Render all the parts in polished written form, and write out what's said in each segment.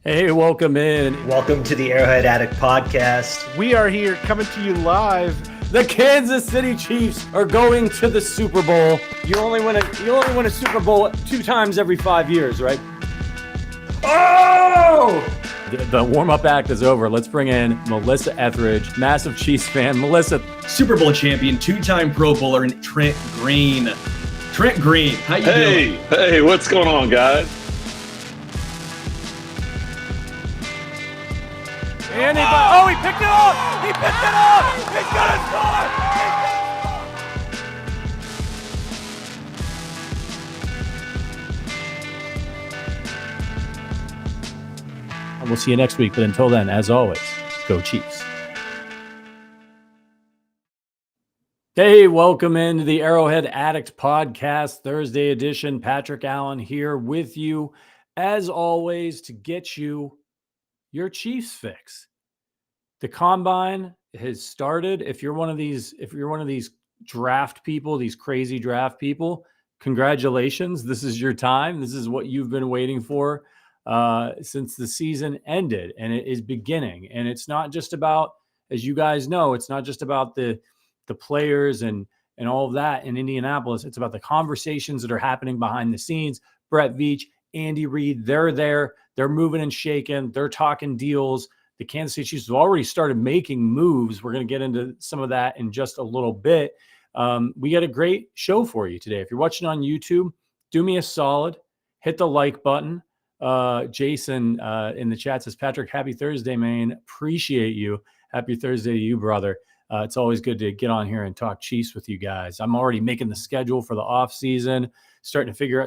Hey, welcome in. Welcome to the Arrowhead Addict podcast. We are here coming to you live. The Kansas City Chiefs are going to the Super Bowl. You only win a Super Bowl 2 times every 5 years, right? Oh! The warm-up act is over. Let's bring in Melissa Etheridge, massive Chiefs fan. Melissa, Super Bowl champion, 2-time Pro Bowler, and Trent Green. Trent Green, how you doing? Hey, what's going on, guys? and he picked it up! He picked it up! He's gonna score! And we'll see you next week. But until then, as always, go Chiefs. Hey, welcome into the Arrowhead Addict podcast, Thursday edition. Patrick Allen here with you, as always, to get you your Chiefs fix. The combine has started. If you're one of these draft people, these crazy draft people, congratulations. This is your time. This is what you've been waiting for since the season ended, and it is beginning. And it's not just about, as you guys know, it's not just about the players and all of that in Indianapolis. It's about the conversations that are happening behind the scenes. Brett Veach, Andy Reid, they're there. They're moving and shaking. They're talking deals. The Kansas City Chiefs have already started making moves. We're going to get into some of that in just a little bit. We got a great show for you today. If you're watching on YouTube, do me a solid. Hit the like button. Jason in the chat says, Patrick, happy Thursday, man. Appreciate you. Happy Thursday to you, brother. It's always good to get on here and talk Chiefs with you guys. I'm already making the schedule for the offseason, trying to figure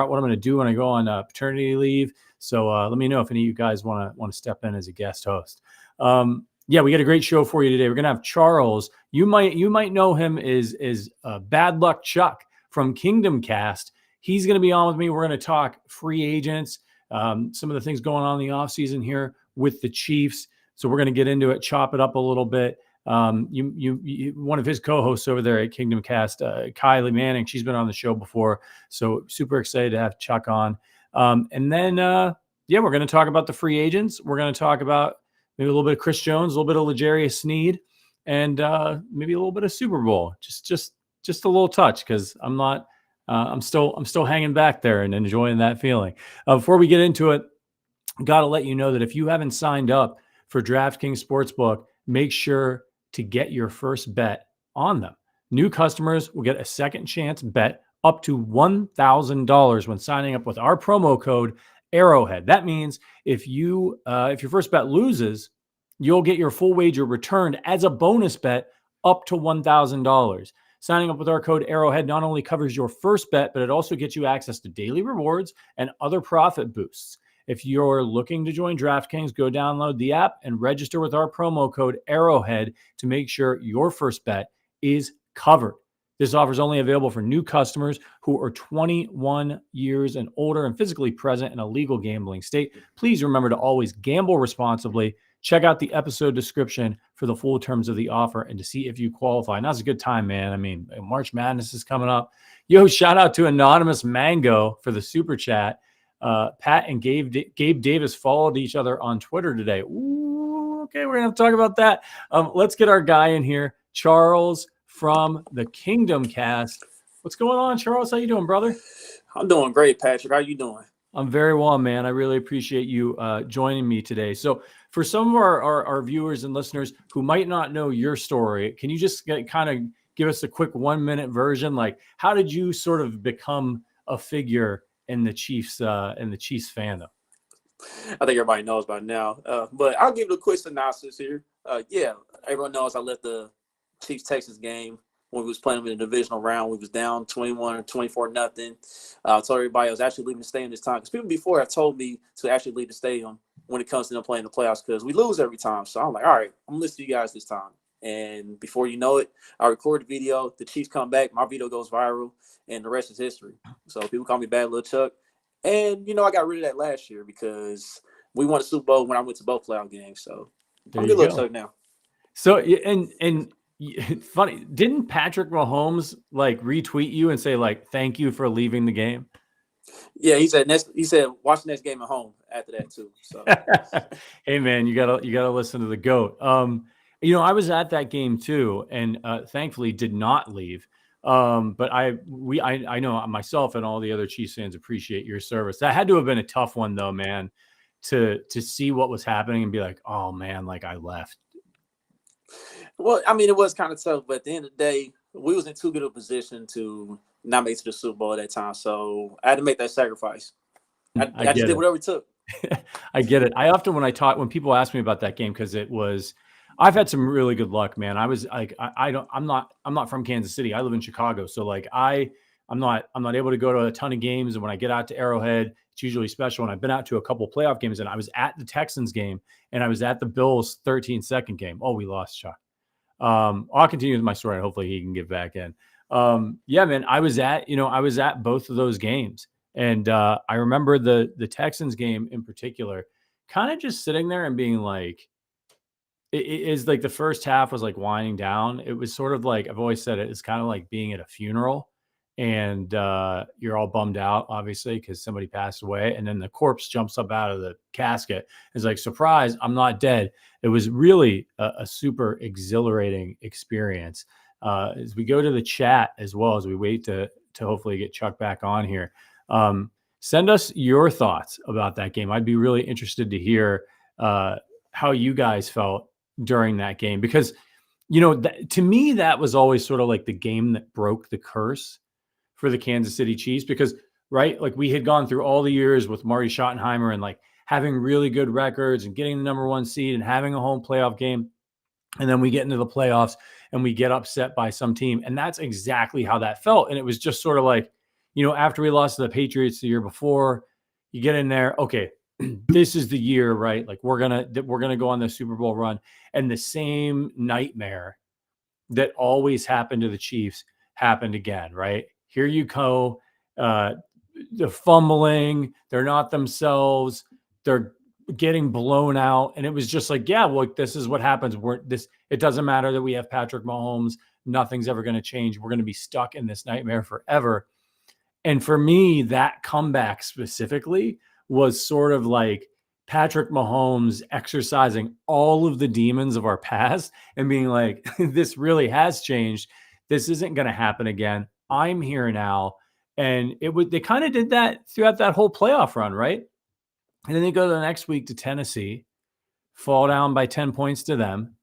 out what I'm going to do when I go on paternity leave. So let me know if any of you guys want to step in as a guest host. Yeah, we got a great show for you today. We're going to have Charles. You might know him as Bad Luck Chuck from Kingdom Cast. He's going to be on with me. We're going to talk free agents, some of the things going on in the offseason here with the Chiefs. So we're going to get into it, chop it up a little bit. You one of his co-hosts over there at Kingdom Cast, Kylie Manning, she's been on the show before. So super excited to have Chuck on. And then, we're going to talk about the free agents. We're going to talk about maybe a little bit of Chris Jones, a little bit of L'Jarius Sneed, and maybe a little bit of Super Bowl. Just a little touch, because I'm still hanging back there and enjoying that feeling. Before we get into it, got to let you know that if you haven't signed up for DraftKings Sportsbook, make sure to get your first bet on them. New customers will get a second chance bet up to $1,000 when signing up with our promo code Arrowhead. That means if your first bet loses, you'll get your full wager returned as a bonus bet up to $1,000. Signing up with our code Arrowhead not only covers your first bet, but it also gets you access to daily rewards and other profit boosts. If you're looking to join DraftKings, go download the app and register with our promo code Arrowhead to make sure your first bet is covered. This offer is only available for new customers who are 21 years and older and physically present in a legal gambling state. Please remember to always gamble responsibly. Check out the episode description for the full terms of the offer and to see if you qualify. Now's a good time, man. I mean, March Madness is coming up. Yo, shout out to Anonymous Mango for the super chat. Pat and Gabe Davis followed each other on Twitter today. Ooh, okay, we're going to have to talk about that. Let's get our guy in here, Charles from the Kingdom Cast. What's going on, Charles? How you doing, brother? I'm doing great, Patrick. How you doing? I'm very well, man. I really appreciate you joining me today. So for some of our viewers and listeners who might not know your story, can you just kind of give us a quick 1-minute version? Like, how did you sort of become a figure in the Chiefs fandom? I think everybody knows by now, but I'll give it a quick synopsis here. Everyone knows I left the Chiefs-Texans game when we was playing them in the divisional round. We was down 21 or 24-0. I told everybody I was actually leaving the stadium this time, because people before have told me to actually leave the stadium when it comes to them playing the playoffs, because we lose every time. So I'm like, all right, I'm going to listen to you guys this time. And before you know it, I record the video. The Chiefs come back. My video goes viral, and the rest is history. So people call me Bad Little Chuck. And, I got rid of that last year because we won the Super Bowl when I went to both playoff games. So I'm Good Little Chuck now. So, and funny, didn't Patrick Mahomes retweet you and say thank you for leaving the game? Yeah, he said watch the next game at home after that too. So Hey man, you gotta listen to the GOAT. I was at that game too, and thankfully did not leave. But I know myself and all the other Chiefs fans appreciate your service. That had to have been a tough one though, man, to see what was happening and be like, oh man, like I left. well, I mean, it was kind of tough, but at the end of the day, we was in too good a position to not make it to the Super Bowl at that time. So I had to make that sacrifice. I just did whatever it took. I get it. I often when people ask me about that game, because I've had some really good luck, man. I was like, I'm not from Kansas City. I live in Chicago. So like I'm not able to go to a ton of games. And when I get out to Arrowhead, it's usually special. And I've been out to a couple playoff games, and I was at the Texans game and I was at the Bills 13-2 game. Oh, we lost, Chuck. I'll continue with my story and hopefully he can get back in. Yeah, man, I was at both of those games. And I remember the Texans game in particular, kind of just sitting there and being like, it is like the first half was like winding down. It was sort of like, I've always said it's kind of like being at a funeral, and you're all bummed out, obviously, because somebody passed away. And then the corpse jumps up out of the casket. It's like, surprise, I'm not dead. It was really a super exhilarating experience. As we go to the chat, as well as we wait to hopefully get Chuck back on here, send us your thoughts about that game. I'd be really interested to hear how you guys felt during that game, because to me that was always sort of like the game that broke the curse for the Kansas City Chiefs, because right, like we had gone through all the years with Marty Schottenheimer and like having really good records and getting the number 1 seed and having a home playoff game, and then we get into the playoffs and we get upset by some team, and that's exactly how that felt. And it was just sort of like, after we lost to the Patriots the year before, you get in there, okay, this is the year, right? Like we're gonna go on the Super Bowl run, and the same nightmare that always happened to the Chiefs happened again, right? Here you go, the fumbling, they're not themselves, they're getting blown out, and it was just like, yeah, well, this is what happens. It doesn't matter that we have Patrick Mahomes, nothing's ever going to change. We're going to be stuck in this nightmare forever. And for me, that comeback specifically was sort of like Patrick Mahomes exercising all of the demons of our past and being like, this really has changed. This isn't going to happen again. I'm here now. And they kind of did that throughout that whole playoff run, right? And then they go to the next week to Tennessee, fall down by 10 points to them,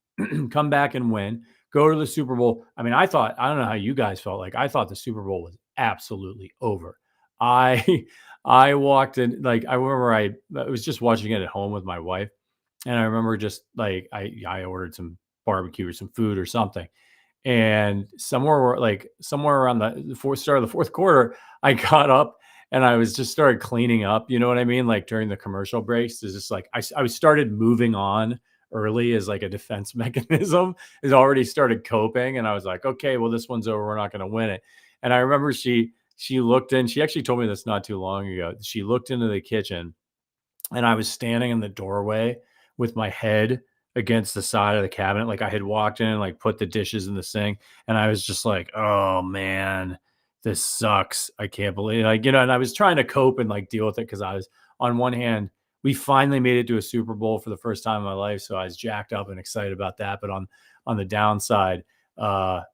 come back and win, go to the Super Bowl. I mean, I don't know how you guys felt. Like, I thought the Super Bowl was absolutely over. I walked in, like, I remember I was just watching it at home with my wife. And I remember just like, I ordered some barbecue or some food or something. And somewhere around the start of the fourth quarter, I got up and I was just started cleaning up. You know what I mean? Like during the commercial breaks, it's just like I started moving on early as like a defense mechanism. Is already started coping, and I was like, okay, well, this one's over. We're not going to win it. And I remember she looked in. She actually told me this not too long ago. She looked into the kitchen, and I was standing in the doorway with my head against the side of the cabinet. Like I had walked in and like put the dishes in the sink, and I was just like, oh man, this sucks. I can't believe, like, and I was trying to cope and like deal with it. Cause I was, on one hand, we finally made it to a Super Bowl for the first time in my life. So I was jacked up and excited about that. But on the downside, here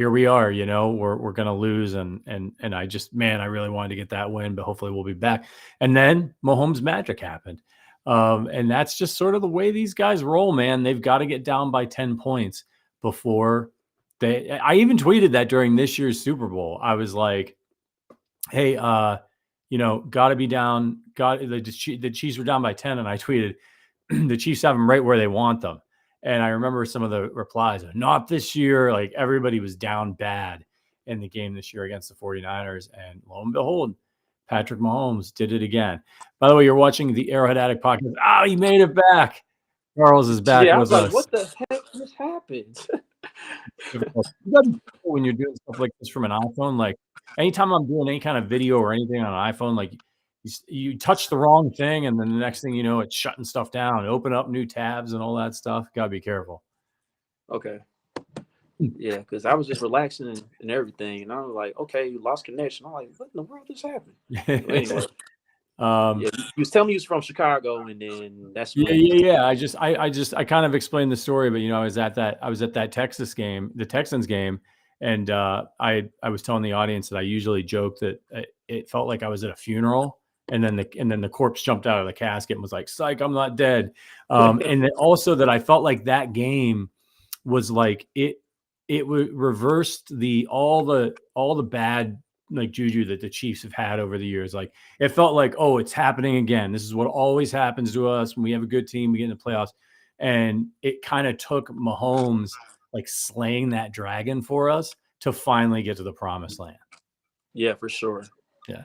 we are, we're going to lose. And I just, man, I really wanted to get that win, but hopefully we'll be back. And then Mahomes magic happened. And that's just sort of the way these guys roll, man. They've got to get down by 10 points before I even tweeted that during this year's Super Bowl. I was like, hey, got to be down. The Chiefs were down by 10. And I tweeted, the Chiefs have them right where they want them. And I remember some of the replies, not this year. Like everybody was down bad in the game this year against the 49ers. And lo and behold, Patrick Mahomes did it again. By the way, you're watching the Arrowhead Addict podcast. Oh, he made it back. Charles is back with us. What the heck just happened? When you're doing stuff like this from an iPhone, like anytime I'm doing any kind of video or anything on an iPhone, like you touch the wrong thing, and then the next thing you know, it's shutting stuff down, open up new tabs and all that stuff. Gotta be careful. Okay. Yeah, because I was just relaxing and everything, and I was like, okay, you lost connection. I'm like, what in the world just happened? But anyway, yeah, he was telling me he was from Chicago, and then that's when. Yeah. I kind of explained the story, but I was at that Texas game, the Texans game, and I was telling the audience that I usually joke that it felt like I was at a funeral, and then the corpse jumped out of the casket and was like, "Psych, I'm not dead," and then also that I felt like that game was like it reversed all the bad like juju that the Chiefs have had over the years. Like it felt like, oh, it's happening again. This is what always happens to us when we have a good team, we get in the playoffs. And it kind of took Mahomes like slaying that dragon for us to finally get to the promised land. Yeah, for sure. Yeah.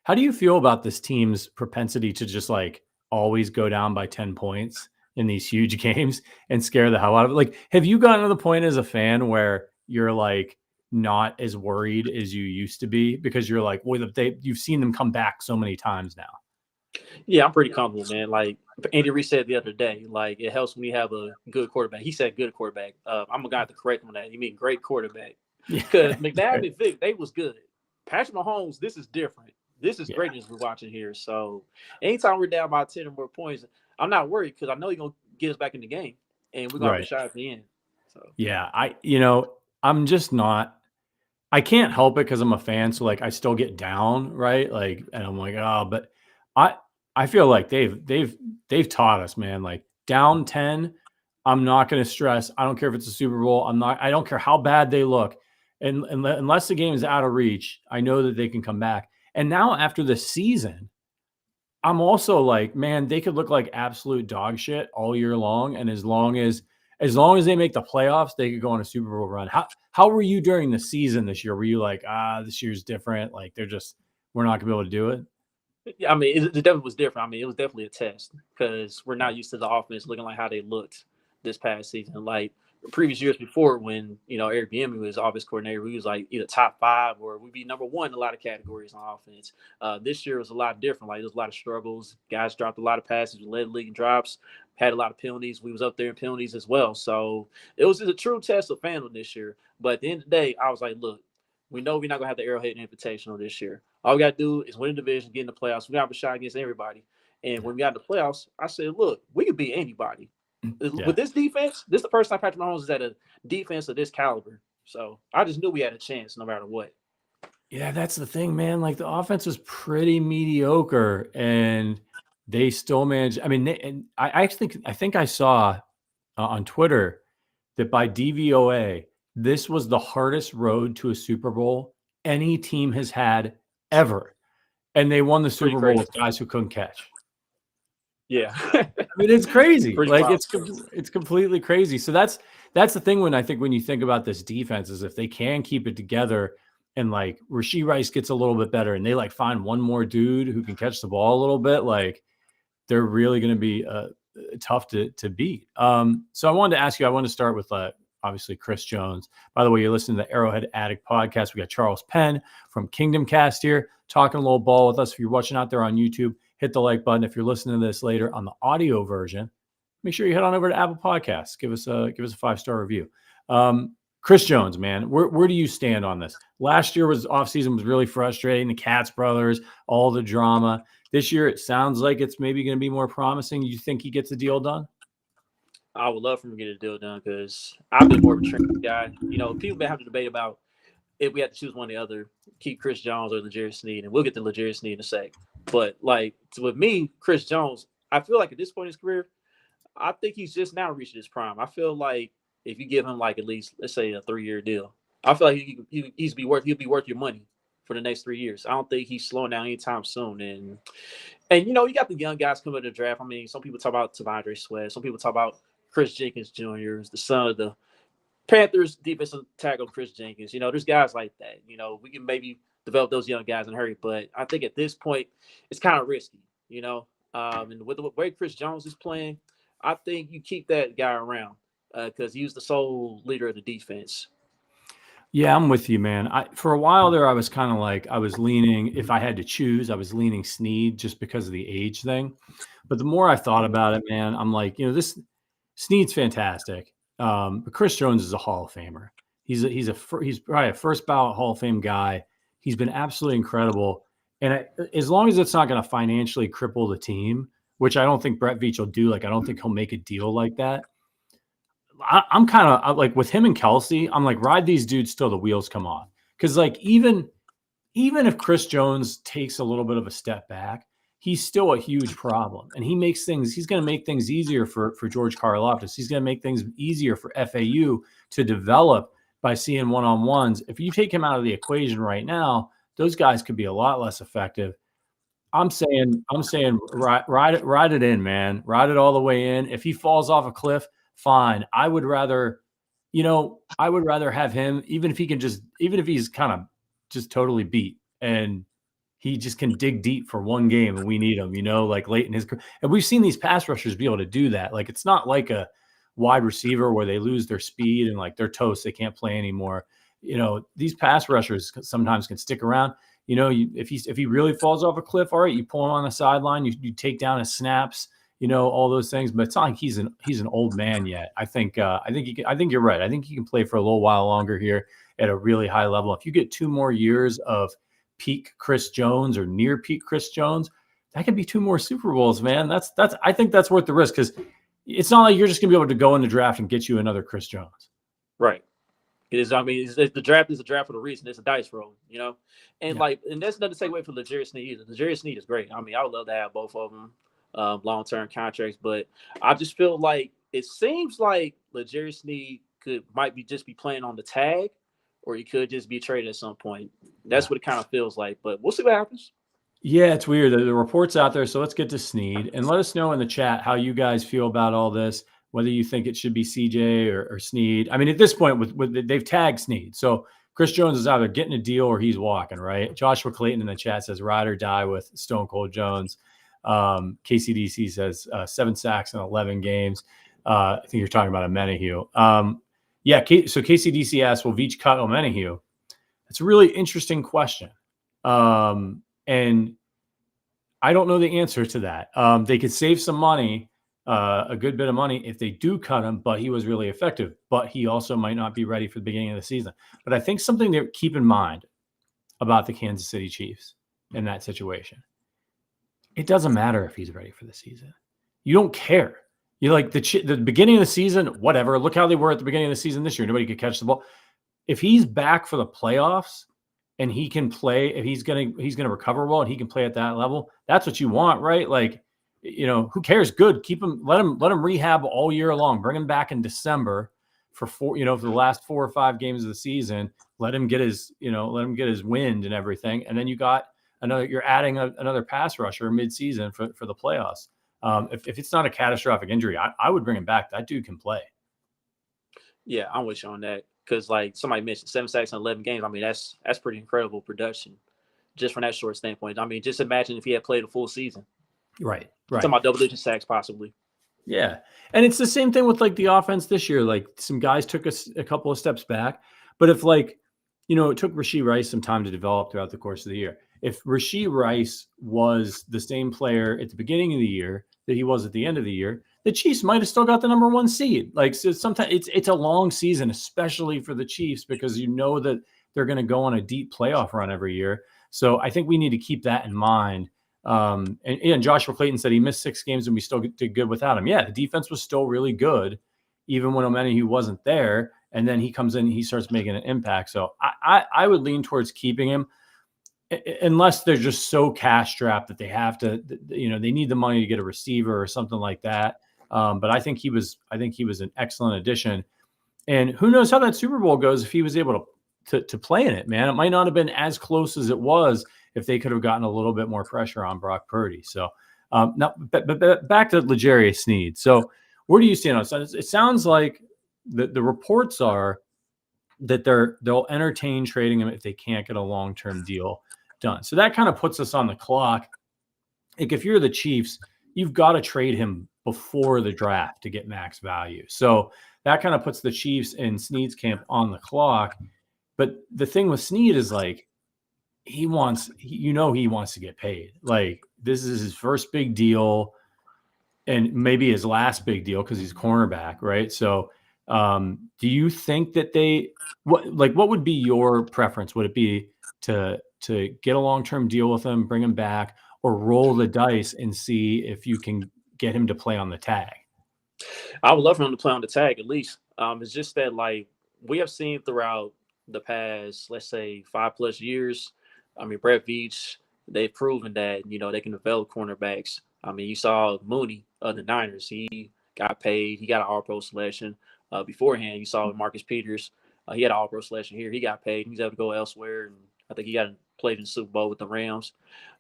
How do you feel about this team's propensity to just like always go down by 10 points in these huge games and scare the hell out of it? Like, have you gotten to the point as a fan where you're like not as worried as you used to be because you're like, well, you've seen them come back so many times now? Yeah, I'm pretty comfortable, man. Like Andy Reid said the other day, like it helps when you have a good quarterback. He said good quarterback. I'm a guy to correct him on that. You mean great quarterback? Because McNabb and Vic, they was good. Patrick Mahomes, this is different. This is greatness we're watching here. So anytime we're down by 10 or more points, I'm not worried because I know he's gonna get us back in the game, and we're gonna have a shot at the end. So yeah, I'm just not. I can't help it because I'm a fan, so like I still get down, right? Like, and I'm like, oh, but I feel like they've taught us, man. Like down 10, I'm not going to stress. I don't care if it's a Super Bowl. I don't care how bad they look, and unless the game is out of reach, I know that they can come back. And now after the season, I'm also like, man, they could look like absolute dog shit all year long, and as long as they make the playoffs, they could go on a Super Bowl run. How were you during the season this year? Were you like, this year's different? Like we're not gonna be able to do it? yeah, I mean, it definitely was different. I mean, it was definitely a test because we're not used to the offense looking like how they looked this past season. Like previous years before, when Eric Bieniemy was offense coordinator, we was like either top 5 or we'd be number 1 in a lot of categories on offense. This year was a lot different. Like there's a lot of struggles. Guys dropped a lot of passes. We led the league in drops. Had a lot of penalties. We was up there in penalties as well. So it was just a true test of fandom this year. But at the end of the day, I was like, look, we know we're not gonna have the Arrowhead Invitational this year. All we gotta do is win the division, get in the playoffs. We got a shot against everybody. And when we got in the playoffs, I said, look, we could beat anybody. Yeah. With this defense, this is the first time Patrick Mahomes is at a defense of this caliber. So I just knew we had a chance no matter what. Yeah, that's the thing, man. Like the offense was pretty mediocre, and they still managed. I mean, I think I saw on Twitter that by DVOA, this was the hardest road to a Super Bowl any team has had ever, and they won the Super Bowl with guys who couldn't catch. Yeah, I mean, it's crazy. Like wild. it's completely crazy. So that's the thing when you think about this defense is if they can keep it together and like Rashee Rice gets a little bit better and they like find one more dude who can catch the ball a little bit, like they're really going to be tough to beat. So I wanted to ask you. I want to start with obviously Chris Jones. By the way, you're listening to the Arrowhead Addict podcast. We got Charles Penn from Kingdom Cast here talking a little ball with us. If you're watching out there on YouTube, hit the like button. If you're listening to this later on the audio version, make sure you head on over to Apple Podcasts. Give us a 5-star review. Chris Jones, man, where do you stand on this? Last year offseason was really frustrating. The Katz brothers, all the drama. This year, it sounds like it's maybe going to be more promising. You think he gets the deal done? I would love for him to get a deal done because I've been more of a Trent guy. People may have to debate about if we had to choose one or the other, keep Chris Jones or L'Jarius Sneed, and we'll get to L'Jarius Sneed in a sec. But like with me, Chris Jones, I feel like at this point in his career, I think he's just now reaching his prime. I feel like if you give him like at least, let's say, a 3-year deal, I feel like he'll be worth your money for the next 3 years. I don't think he's slowing down anytime soon. And you got the young guys coming to the draft. I mean, some people talk about T'Vondre Sweat. Some people talk about Chris Jenkins Jr., the son of the Panthers defensive tackle Chris Jenkins. There's guys like that. We can maybe develop those young guys in a hurry. But I think at this point, it's kind of risky, And with the way Chris Jones is playing, I think you keep that guy around because he was the sole leader of the defense. Yeah, I'm with you, man. For a while there, I was kind of like, I was leaning, if I had to choose, I was leaning Sneed just because of the age thing. But the more I thought about it, man, I'm like, this Sneed's fantastic. But Chris Jones is a Hall of Famer. He's probably a first ballot Hall of Fame guy. He's been absolutely incredible. And as long as it's not going to financially cripple the team, which I don't think Brett Veach will do, like I don't think he'll make a deal like that. I'm kind of like with him and Kelsey, I'm like, ride these dudes till the wheels come off. Because like even if Chris Jones takes a little bit of a step back, he's still a huge problem. And he's going to make things easier for George Karlaftis. He's going to make things easier for FAU to develop by seeing one-on-ones. If you take him out of the equation right now, those guys could be a lot less effective. I'm saying ride it in, man. Ride it all the way in. If he falls off a cliff, fine. I would rather have him, even if he's kind of just totally beat and he just can dig deep for one game and we need him, like late in his career. And we've seen these pass rushers be able to do that. Like it's not like a wide receiver where they lose their speed and like they're toast. They can't play anymore. These pass rushers sometimes can stick around. If he really falls off a cliff, all right, you pull him on the sideline, you take down his snaps, all those things. But it's not like he's an old man yet. I think you're right. I think he can play for a little while longer here at a really high level. If you get 2 more years of peak Chris Jones or near peak Chris Jones, that could be 2 more Super Bowls, man. I think that's worth the risk because it's not like you're just gonna be able to go in the draft and get you another Chris Jones. Right. It is. I mean, the draft is a draft for a reason. It's a dice roll, and and that's nothing to take away from L'Jarius Sneed either. L'Jarius Sneed is great. I mean, I would love to have both of them long-term contracts, but I just feel like it seems like L'Jarius Sneed might be playing on the tag, or he could just be traded at some point. That's what it kind of feels like, but we'll see what happens. Yeah, it's weird. The report's out there, so let's get to Sneed and let us know in the chat how you guys feel about all this. Whether you think it should be CJ or Sneed. I mean, at this point, they've tagged Sneed. So Chris Jones is either getting a deal or he's walking, right? Joshua Clayton in the chat says, ride or die with Stone Cold Jones. KCDC says 7 sacks in 11 games. I think you're talking about Omenihu. So KCDC asks, will Veach cut Omenihu? That's a really interesting question. And I don't know the answer to that. They could save some money. A good bit of money if they do cut him, but he was really effective. But he also might not be ready for the beginning of the season. But I think something to keep in mind about the Kansas City Chiefs in that situation, it doesn't matter if he's ready for the season. You don't care. You like the beginning of the season, whatever. Look how they were at the beginning of the season this year. Nobody could catch the ball. If he's back for the playoffs and he can play, if he's gonna recover well and he can play at that level, that's what you want, right? Like, who cares? Good. Keep him, let him rehab all year long. Bring him back in December for for the last 4 or 5 games of the season. Let him get his wind and everything. And then you're adding another pass rusher mid-season for the playoffs. If it's not a catastrophic injury, I would bring him back. That dude can play. Yeah, I'm with you on that. Because like somebody mentioned 7 sacks in 11 games. I mean, that's pretty incredible production just from that short standpoint. I mean, just imagine if he had played a full season. Right. Talking about double-digit sacks, possibly. Yeah, and it's the same thing with like the offense this year. Like some guys took a couple of steps back, but if it took Rashee Rice some time to develop throughout the course of the year. If Rashee Rice was the same player at the beginning of the year that he was at the end of the year, the Chiefs might have still got the number 1 seed. Like so sometimes it's a long season, especially for the Chiefs, because that they're going to go on a deep playoff run every year. So I think we need to keep that in mind. And Joshua Clayton said he missed 6 games and we still did good without him. Yeah, the defense was still really good, even when Omenihu wasn't there. And then he comes in, he starts making an impact. So I would lean towards keeping him, unless they're just so cash strapped that they have to, they need the money to get a receiver or something like that. But I think he was an excellent addition. And who knows how that Super Bowl goes if he was able to play in it, man. It might not have been as close as it was if they could have gotten a little bit more pressure on Brock Purdy. So now, but back to L'Jarius Sneed. So where do you stand on it? It sounds like the reports are that they'll entertain trading him if they can't get a long-term deal done. So that kind of puts us on the clock. Like if you're the Chiefs, you've got to trade him before the draft to get max value. So that kind of puts the Chiefs in Sneed's camp on the clock. But the thing with Sneed is like, he wants to get paid. Like this is his first big deal and maybe his last big deal because he's cornerback, right? So Do you think that what would be your preference? Would it be to get a long-term deal with him, bring him back, or roll the dice and see if you can get him to play on the tag? I would love for him to play on the tag at least. It's just that like we have seen throughout the past, let's say 5+ years. I mean, Brett Veach, they've proven that they can develop cornerbacks. I mean, you saw Mooney of the Niners. He got paid. He got an All-Pro selection. Beforehand, you saw Marcus Peters. He had an All-Pro selection here. He got paid. He's able to go elsewhere, and I think he played in the Super Bowl with the Rams.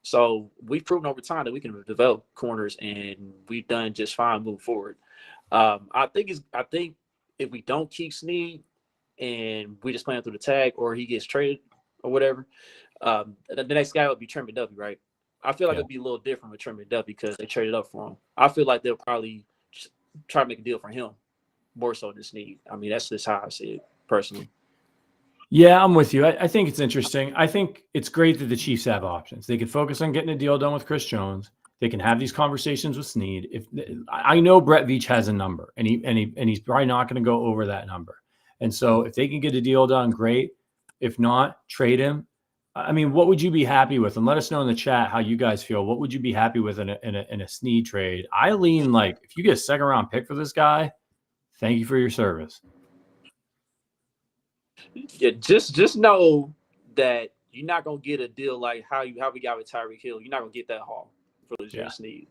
So we've proven over time that we can develop corners, and we've done just fine moving forward. I think if we don't keep Sneed and we just play him through the tag, or he gets traded or whatever, the next guy would be Trent McDuffie, right? I feel like it'd be a little different with Trent McDuffie because they traded up for him. I feel like they'll probably try to make a deal for him more so than Sneed. I mean, that's just how I see it personally. Yeah, I'm with you. I think it's interesting. I think it's great that the Chiefs have options. They can focus on getting a deal done with Chris Jones. They can have these conversations with Sneed. If I know Brett Veach has a number, and he's probably not going to go over that number. And so if they can get a deal done, great. If not, trade him. I mean, what would you be happy with? And let us know in the chat how you guys feel. What would you be happy with in a Sneed trade? I lean like if you get a second round pick for this guy, thank you for your service. Yeah, just know that you're not gonna get a deal like how we got with Tyreek Hill. You're not gonna get that haul for the Sneed.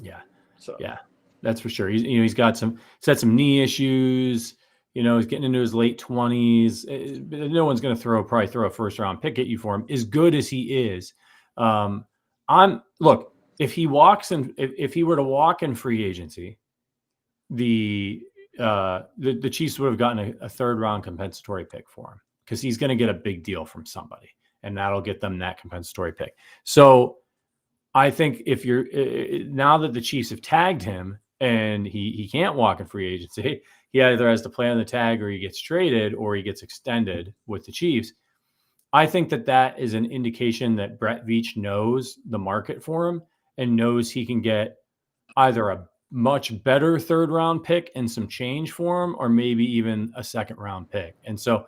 Yeah. So yeah, that's for sure. He's got some knee issues. He's getting into his late 20s. No one's going to probably throw a first round pick at you for him. As good as he is, look, if he were to walk in free agency, the Chiefs would have gotten a third round compensatory pick for him because he's going to get a big deal from somebody, and that'll get them that compensatory pick. So I think if you're now that the Chiefs have tagged him and he can't walk in free agency, he either has to play on the tag or he gets traded or he gets extended with the Chiefs. I think that is an indication that Brett Veach knows the market for him and knows he can get either a much better third round pick and some change for him, or maybe even a second round pick. And so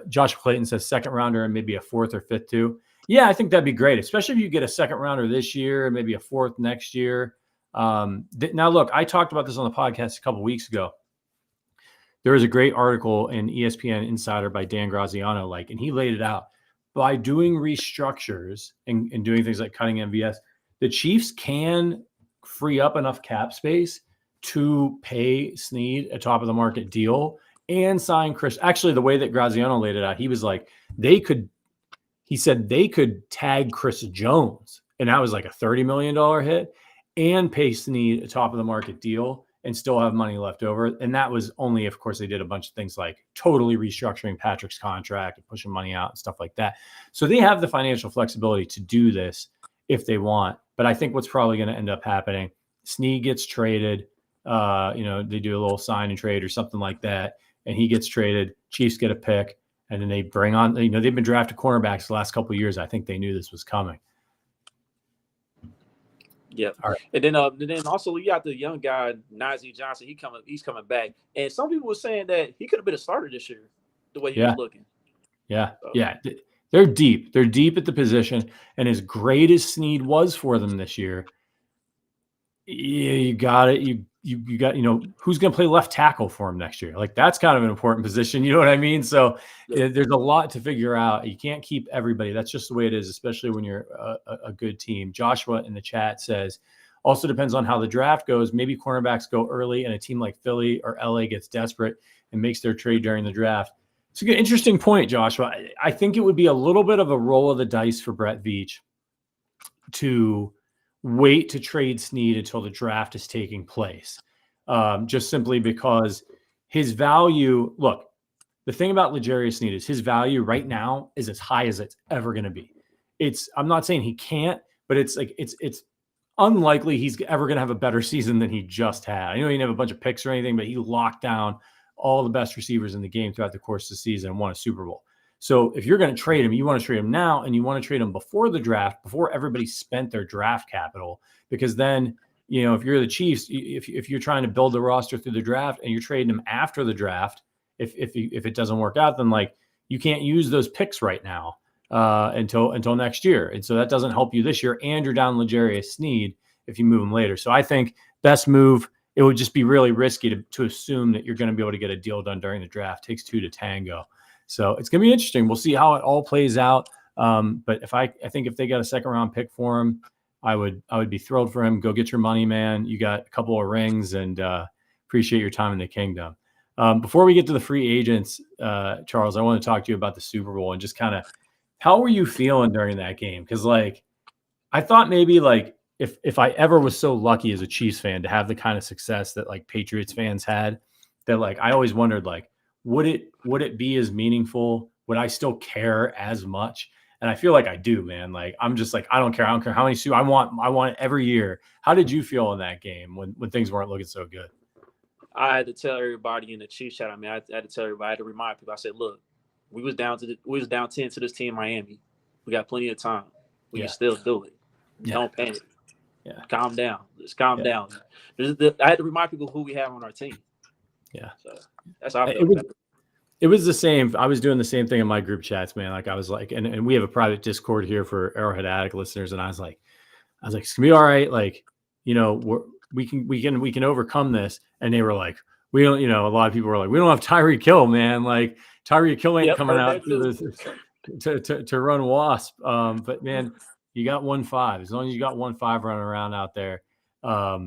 Josh Clayton says second rounder and maybe a fourth or fifth too. Yeah, I think that'd be great, especially if you get a second rounder this year and maybe a fourth next year. Now, look, I talked about this on the podcast a couple of weeks ago. There was a great article in ESPN Insider by Dan Graziano, and he laid it out. By doing restructures and doing things like cutting MVS, the Chiefs can free up enough cap space to pay Sneed a top of the market deal and sign Chris. Actually, the way that Graziano laid it out, he was like, he said they could tag Chris Jones, and that was like a $30 million hit, and pay Sneed a top of the market deal and still have money left over. And that was only, of course, they did a bunch of things like totally restructuring Patrick's contract and pushing money out and stuff like that. So they have the financial flexibility to do this if they want. But I think what's probably going to end up happening, Sneed gets traded, they do a little sign and trade or something like that, and he gets traded, Chiefs get a pick, and then they bring on, they've been drafted cornerbacks the last couple of years. I think they knew this was coming. Yeah. All right. And then also you got the young guy, Najee Johnson. He's coming back. And some people were saying that he could have been a starter this year, the way he was looking. Yeah. So. Yeah. They're deep. They're deep at the position. And as great as Sneed was for them this year, you got it. You got, who's going to play left tackle for him next year? Like, that's kind of an important position. You know what I mean? So there's a lot to figure out. You can't keep everybody. That's just the way it is, especially when you're a good team. Joshua in the chat says, also depends on how the draft goes. Maybe cornerbacks go early and a team like Philly or LA gets desperate and makes their trade during the draft. It's a good, interesting point, Joshua. I think it would be a little bit of a roll of the dice for Brett Veach to wait to trade Sneed until the draft is taking place. Just simply because his value, look, the thing about L'Jarius Sneed is his value right now is as high as it's ever going to be. I'm not saying he can't, but it's unlikely he's ever going to have a better season than he just had. I know he didn't have a bunch of picks or anything, but he locked down all the best receivers in the game throughout the course of the season and won a Super Bowl. So if you're going to trade him, you want to trade him now, and you want to trade him before the draft, before everybody spent their draft capital, because then if you're the Chiefs, if you're trying to build the roster through the draft and you're trading them after the draft, if it doesn't work out, then like you can't use those picks right now until next year. And so that doesn't help you this year. And you're down L'Jarius Sneed if you move him later. So I think best move, it would just be really risky to assume that you're going to be able to get a deal done during the draft. It takes two to tango. So it's going to be interesting. We'll see how it all plays out. But I think if they got a second round pick for him, I would be thrilled for him. Go get your money, man. You got a couple of rings, and appreciate your time in the kingdom. Before we get to the free agents, Charles, I want to talk to you about the Super Bowl and just kind of how were you feeling during that game? Because like I thought maybe like if I ever was so lucky as a Chiefs fan to have the kind of success that like Patriots fans had, that like I always wondered like would it be as meaningful? Would I still care as much? And I feel like I do, man. Like I'm just like I don't care how many I want it every year. How did you feel in that game when things weren't looking so good? I had to tell everybody in the Chiefs chat. I mean, I had to tell everybody. I had to remind people. I said, look, we was down 10 to this team in Miami. We got plenty of time. We can still do it. Yeah. Don't panic. Yeah. Calm down. Just calm down. I had to remind people who we have on our team. Yeah. So that's how I feel. It was the same. I was doing the same thing in my group chats, man. Like I was like, and we have a private Discord here for Arrowhead Addict listeners. And I was like, it's gonna be all right. Like, we can overcome this. And they were like, we don't, a lot of people were like, we don't have Tyreek Hill, man. Like Tyreek Hill ain't coming out to run Wasp. But man, you got 1-5. As long as you got 1-5 running around out there. How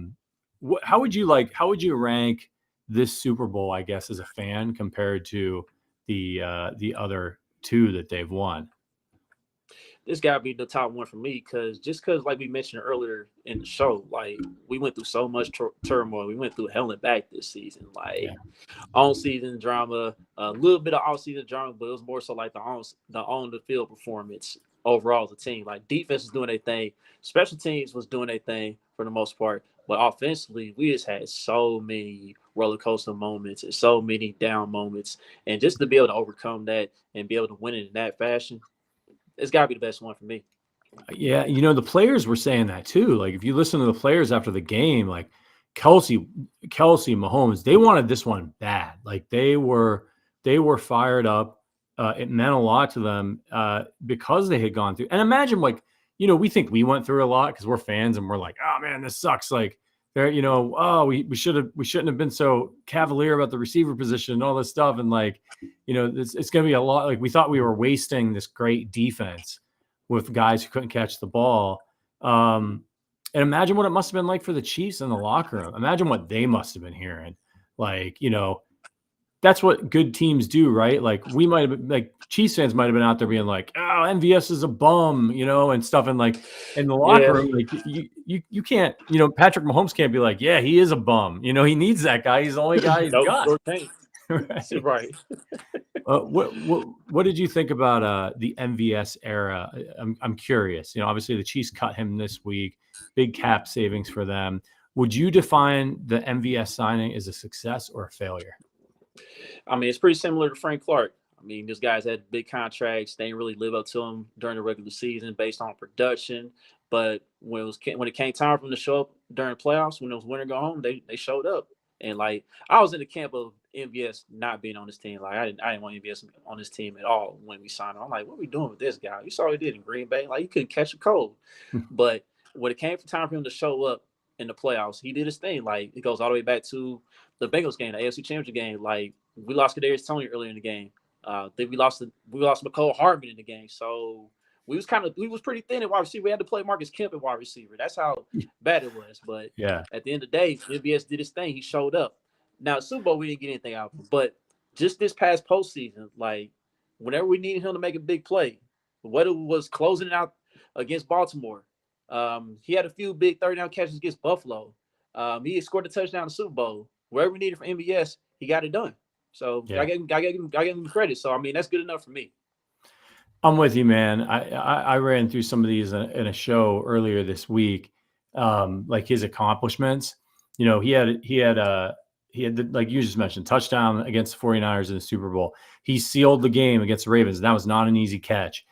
would you rank this Super Bowl, I guess, as a fan compared to the other two that they've won? This got to be the top one for me because like we mentioned earlier in the show, like we went through so much turmoil. We went through hell and back this season, like on-season drama, a little bit of off-season drama, but it was more so like the on-the-field performance overall as a team. Like defense was doing their thing, special teams was doing their thing for the most part, but offensively, we just had so many roller coaster moments and so many down moments, and just to be able to overcome that and be able to win it in that fashion, it's got to be the best one for me. Yeah, the players were saying that too. Like if you listen to the players after the game, like Kelsey, Mahomes, they wanted this one bad. Like they were fired up. It meant a lot to them because they had gone through. And imagine like, we think we went through a lot because we're fans and we're like, oh man, this sucks. Like there, we shouldn't have been so cavalier about the receiver position and all this stuff. And like, it's going to be a lot. Like we thought we were wasting this great defense with guys who couldn't catch the ball. And imagine what it must have been like for the Chiefs in the locker room. Imagine what they must have been hearing. Like, that's what good teams do, right? Like we might have been, like Chiefs fans might have been out there being like, oh, MVS is a bum, and stuff. And like in the locker room, like you can't, Patrick Mahomes can't be like, yeah, he is a bum. He needs that guy. He's the only guy he's got. Right. What did you think about the MVS era? I'm curious. Obviously the Chiefs cut him this week, big cap savings for them. Would you define the MVS signing as a success or a failure? I mean, it's pretty similar to Frank Clark. I mean, these guys had big contracts. They didn't really live up to them during the regular season based on production. But when it came time for them to show up during playoffs, when it was winter go home, they showed up. And like I was in the camp of MVS not being on this team. Like I didn't want MVS on this team at all when we signed him. I'm like, what are we doing with this guy? You saw what he did in Green Bay. Like he couldn't catch a cold. But when it came time for him to show up in the playoffs, he did his thing. Like it goes all the way back to the Bengals game, the AFC Championship game. Like we lost Kadarius Toney earlier in the game. Then we lost McCole Hardman in the game. So we was pretty thin at wide receiver. We had to play Marcus Kemp at wide receiver. That's how bad it was. But at the end of the day, MVS did his thing. He showed up. Now Super Bowl, we didn't get anything out of him. But just this past postseason, like whenever we needed him to make a big play, whether it was closing it out against Baltimore, he had a few big third down catches against Buffalo. He scored a touchdown in the Super Bowl. Wherever we needed from MVS, he got it done. So I gave him credit. So I mean, that's good enough for me. I'm with you, man. I ran through some of these in a show earlier this week, like his accomplishments. He had like you just mentioned, touchdown against the 49ers in the Super Bowl. He sealed the game against the Ravens. That was not an easy catch.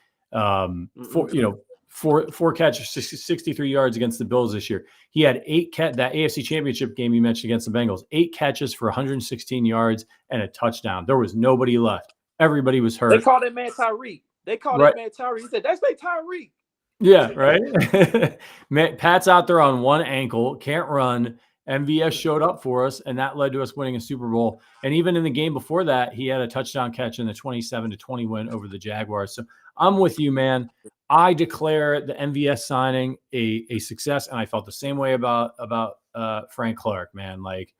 four catches, 63 yards against the Bills this year. He had that AFC Championship game you mentioned against the Bengals, 8 catches for 116 yards and a touchdown. There was nobody left. Everybody was hurt. They called that man Tyreek. He said, that's their Tyreek. Yeah, right. Pat's out there on one ankle, can't run. MVS showed up for us, and that led to us winning a Super Bowl. And even in the game before that, he had a touchdown catch in the 27-20 win over the Jaguars. So I'm with you, man. I declare the MVS signing a success, and I felt the same way about Frank Clark, man. Like,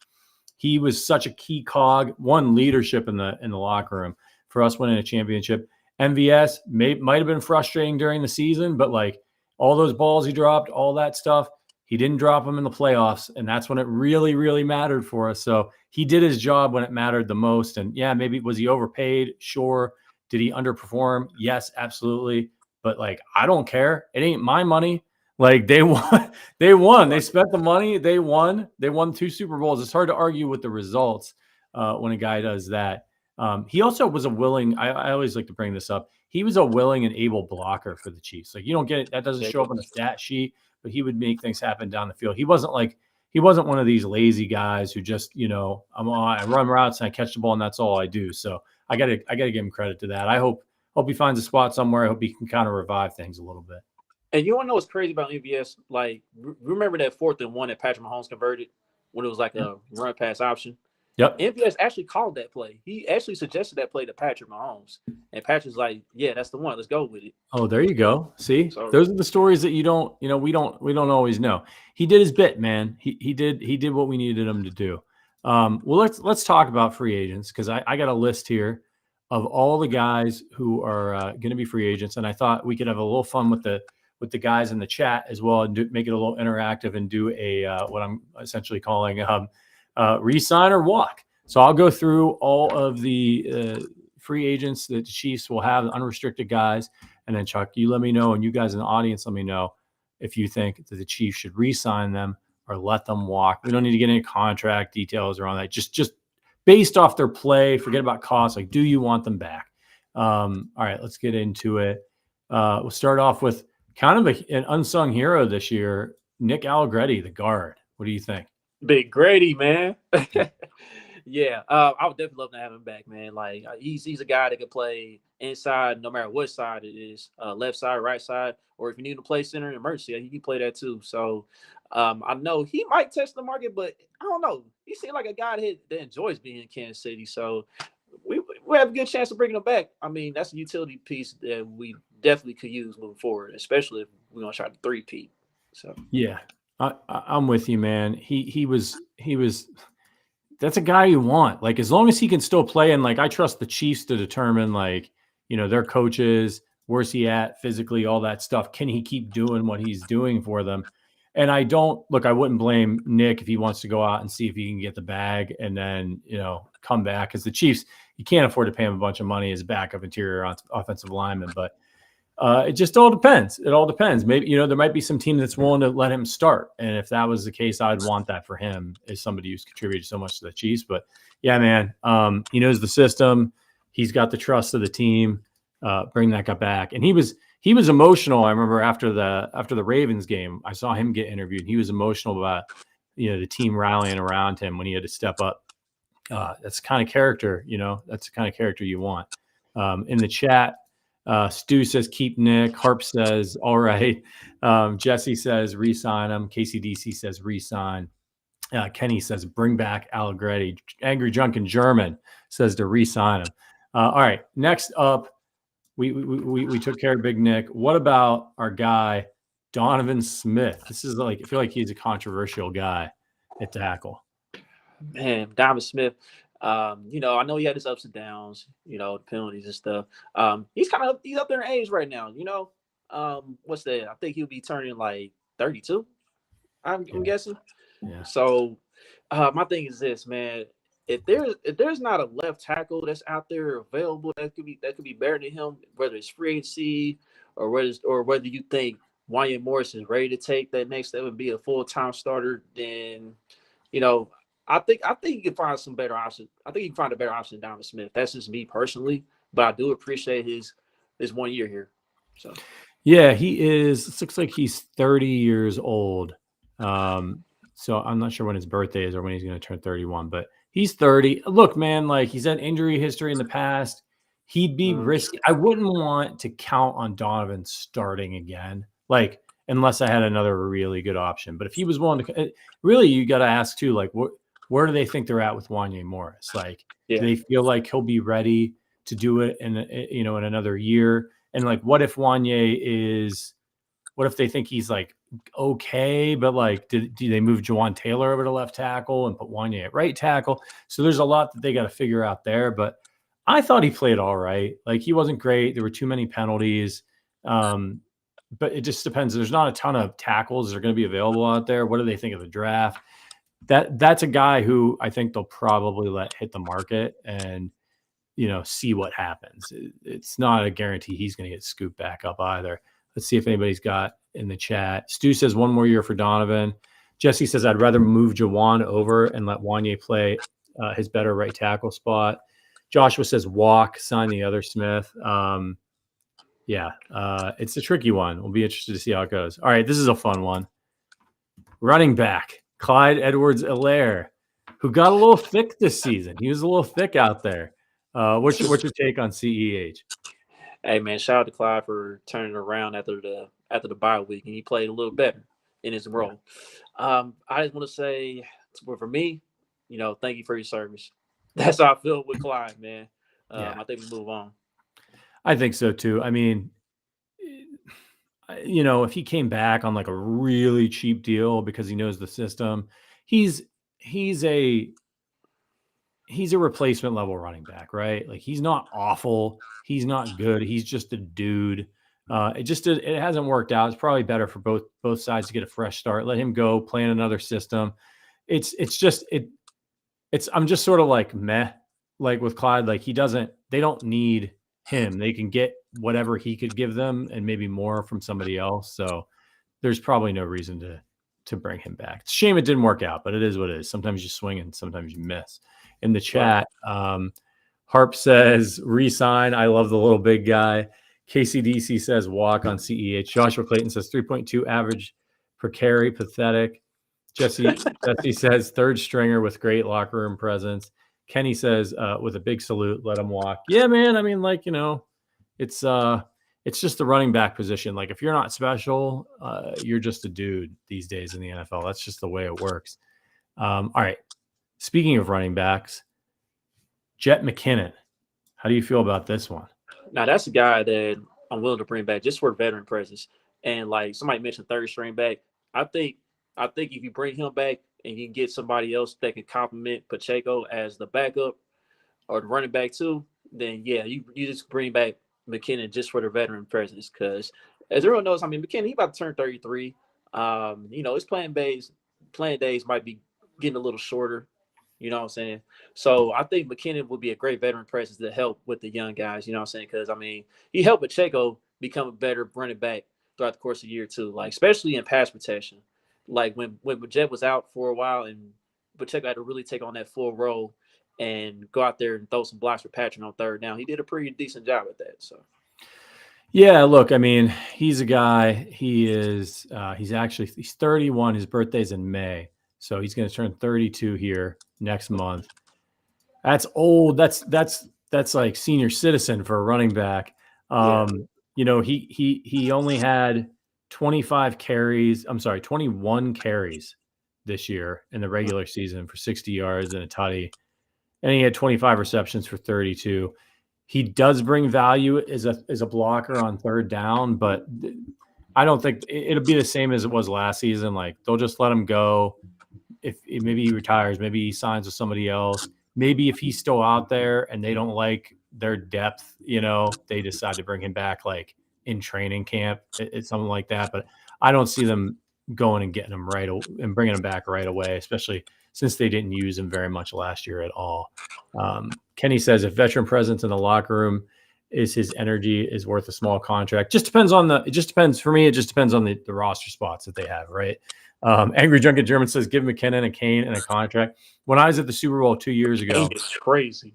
he was such a key cog, one, leadership in the locker room for us winning a championship. MVS might have been frustrating during the season, but like all those balls he dropped, all that stuff, he didn't drop them in the playoffs, and that's when it really, really mattered for us. So he did his job when it mattered the most. And yeah, maybe was he overpaid? Sure. Did he underperform? Yes, absolutely. But like, I don't care. It ain't my money. Like, they won. They spent the money. They won 2 Super Bowls. It's hard to argue with the results when a guy does that. He also was a willing, I always like to bring this up. He was a willing and able blocker for the Chiefs. Like, you don't get it. That doesn't show up on the stat sheet, but he would make things happen down the field. He wasn't one of these lazy guys who just, I run routes and I catch the ball and that's all I do. So I gotta give him credit to that. I hope he finds a spot somewhere. I hope he can kind of revive things a little bit. And you want to know what's crazy about MVS? Like, remember that 4th and 1 that Patrick Mahomes converted when it was like a run pass option? Yep. MVS actually called that play. He actually suggested that play to Patrick Mahomes. And Patrick's like, yeah, that's the one. Let's go with it. Oh, there you go. See, those are the stories that we don't always know. He did his bit, man. He did what we needed him to do. Well, let's talk about free agents, because I got a list here of all the guys who are going to be free agents. And I thought we could have a little fun with the guys in the chat as well, and make it a little interactive and do a what I'm essentially calling resign or walk. So I'll go through all of the free agents that the Chiefs will have, unrestricted guys, and then Chuck, you let me know, and you guys in the audience let me know if you think that the Chiefs should re-sign them or let them walk. We don't need to get any contract details around that. Just based off their play, forget about costs. Like, do you want them back? All right, let's get into it. We'll start off with kind of an unsung hero this year, Nick Allegretti, the guard. What do you think? Big Grady, man. Yeah, I would definitely love to have him back, man. Like, he's a guy that can play inside no matter what side it is, left side, right side, or if you need to play center in emergency, he can play that too. So I know he might test the market, but I don't know. He seems like a guy that enjoys being in Kansas City. So we have a good chance of bringing him back. I mean, that's a utility piece that we definitely could use moving forward, especially if we're going to try to 3-peat. So yeah. I'm with you, man. He was. That's a guy you want. Like, as long as he can still play, and like, I trust the Chiefs to determine, like, their coaches, where's he at physically, all that stuff. Can he keep doing what he's doing for them? And I wouldn't blame Nick if he wants to go out and see if he can get the bag and then come back, because the Chiefs, you can't afford to pay him a bunch of money as a backup interior offensive lineman, but. It just all depends. It all depends. Maybe, there might be some team that's willing to let him start. And if that was the case, I'd want that for him as somebody who's contributed so much to the Chiefs. But yeah, man, he knows the system. He's got the trust of the team. Bring that guy back. And he was emotional. I remember after the Ravens game, I saw him get interviewed. He was emotional about, the team rallying around him when he had to step up. That's the kind of character, that's the kind of character you want. In the chat, Stu says keep Nick. Harp says all right. Jesse says re-sign him. KCDC says re-sign. Kenny says bring back Allegretti. Angry Junk in German says to re-sign him. All right, next up, we took care of Big Nick. What about our guy Donovan Smith? This is I feel like he's a controversial guy at tackle. Man, Donovan Smith. I know he had his ups and downs, the penalties and stuff. He's up there in age right now, what's that? I think he'll be turning like 32. I'm guessing. Yeah. So my thing is this, man. If there's not a left tackle that's out there available that could be better than him, whether it's free agency or whether you think Wanya Morris is ready to take that next step and be a full-time starter, then I think you can find some better options. I think you can find a better option than Donovan Smith. That's just me personally, but I do appreciate his 1 year here. So Yeah, he is. It looks like he's 30 years old. So I'm not sure when his birthday is or when he's going to turn 31, but he's 30. Look, man, like he's had injury history in the past. He'd be risky. I wouldn't want to count on Donovan starting again, like unless I had another really good option. But if he was willing to, really, you got to ask too, like where do they think they're at with Wanye Morris? Like, do they feel like he'll be ready to do it in another year? And like, what if they think he's like okay, but like, do they move Jawan Taylor over to left tackle and put Wanye at right tackle? So there's a lot that they got to figure out there. But I thought he played all right. Like he wasn't great. There were too many penalties. But it just depends. There's not a ton of tackles that are going to be available out there. What do they think of the draft? That's a guy who I think they'll probably let hit the market and see what happens. It's not a guarantee he's going to get scooped back up either. Let's see if anybody's got in the chat. Stu says 1 more year for Donovan. Jesse says I'd rather move Jawan over and let Wanye play his better right tackle spot. Joshua says walk, sign the other Smith. It's a tricky one. We'll be interested to see how it goes. All right, this is a fun one. Running back, Clyde Edwards-Helaire, who got a little thick this season. He was a little thick out there. What's your take on CEH? Hey man, shout out to Clyde for turning around after the bye week, and he played a little better in his role. I just want to say, for me, thank you for your service. That's how I feel with Clyde, man. I think we move on. I think so too. I mean, if he came back on like a really cheap deal because he knows the system, he's a replacement level running back, right? Like he's not awful. He's not good. He's just a dude. It hasn't worked out. It's probably better for both sides to get a fresh start. Let him go play in another system. I'm just sort of like meh, like with Clyde, like they don't need him. They can get whatever he could give them and maybe more from somebody else. So there's probably no reason to bring him back. It's a shame it didn't work out, but it is what it is. Sometimes you swing and sometimes you miss. In the chat, Harp says resign. I love the little big guy. KCDC says walk on CEH. Joshua Clayton says 3.2 average per carry. Pathetic. Jesse says third stringer with great locker room presence. Kenny says with a big salute, let him walk. Yeah, man. I mean, like, it's just the running back position. Like if you're not special, you're just a dude these days in the NFL. That's just the way it works. All right. Speaking of running backs, Jet McKinnon. How do you feel about this one? Now, that's a guy that I'm willing to bring back just for veteran presence. And like somebody mentioned third string back, I think if you bring him back and you can get somebody else that can complement Pacheco as the backup or the running back too, then yeah, you just bring back McKinnon just for the veteran presence. Because as everyone knows, I mean, McKinnon, he about to turn 33. His playing days might be getting a little shorter. You know what I'm saying? So I think McKinnon would be a great veteran presence to help with the young guys. You know what I'm saying? Because, I mean, he helped Pacheco become a better running back throughout the course of the year, too. Like, especially in pass protection. Like, when Jet was out for a while and Pacheco had to really take on that full role and go out there and throw some blocks for Patrick on third down, he did a pretty decent job at that. So, yeah, look, I mean, he's a guy. He's 31. His birthday's in May. So he's going to turn 32 here next month. That's old. That's like senior citizen for a running back. He only had 21 carries this year in the regular season for 60 yards and a tutty. And he had 25 receptions for 32. He does bring value as a blocker on third down, but I don't think it'll be the same as it was last season. Like they'll just let him go. If maybe he retires, maybe he signs with somebody else. Maybe if he's still out there and they don't like their depth, they decide to bring him back like in training camp. It's something like that. But I don't see them going and getting him and bringing him back right away, especially since they didn't use him very much last year at all. Kenny says if veteran presence in the locker room is his energy is worth a small contract. It just depends on the roster spots that they have, right? Angry Drunken German says give McKinnon a cane and a contract. When I was at the Super Bowl 2 years ago, it's crazy.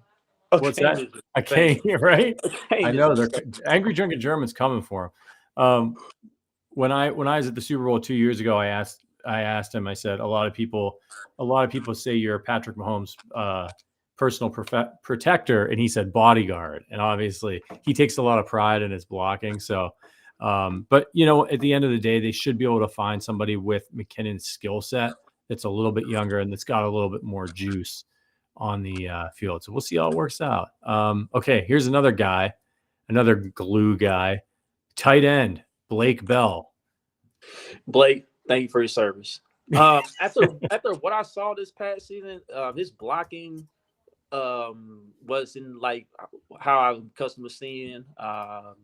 What's that? A cane, right? I know they're Angry Drunken German's coming for him. When I was at the Super Bowl 2 years ago, I asked him. I said, a lot of people say you're Patrick Mahomes' personal protector, and he said bodyguard. And obviously, he takes a lot of pride in his blocking. So, but at the end of the day, they should be able to find somebody with McKinnon's skill set that's a little bit younger and that's got a little bit more juice on the field. So we'll see how it works out. Okay, here's another guy, another glue guy, tight end, Blake Bell. Blake, thank you for your service. After what I saw this past season, his blocking wasn't like how I'm accustomed to seeing.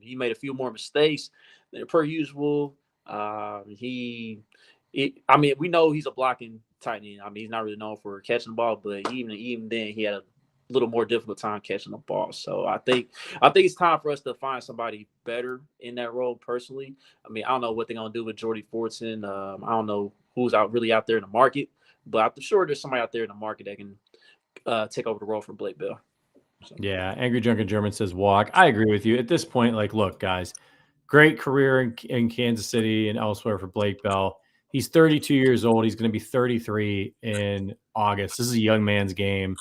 He made a few more mistakes than per usual. We know he's a blocking tight end. I mean, he's not really known for catching the ball, but even then, he had a little more difficult time catching the ball. So I think it's time for us to find somebody better in that role. Personally, I mean, I don't know what they're gonna do with Jordy Fortson. I don't know who's really out there in the market, but I'm sure there's somebody out there in the market that can take over the role for Blake Bell. So. Yeah, Angry Drunken German says walk. I agree with you at this point. Like, look, guys, great career in Kansas City and elsewhere for Blake Bell. He's 32 years old. He's going to be 33 in August. This is a young man's game.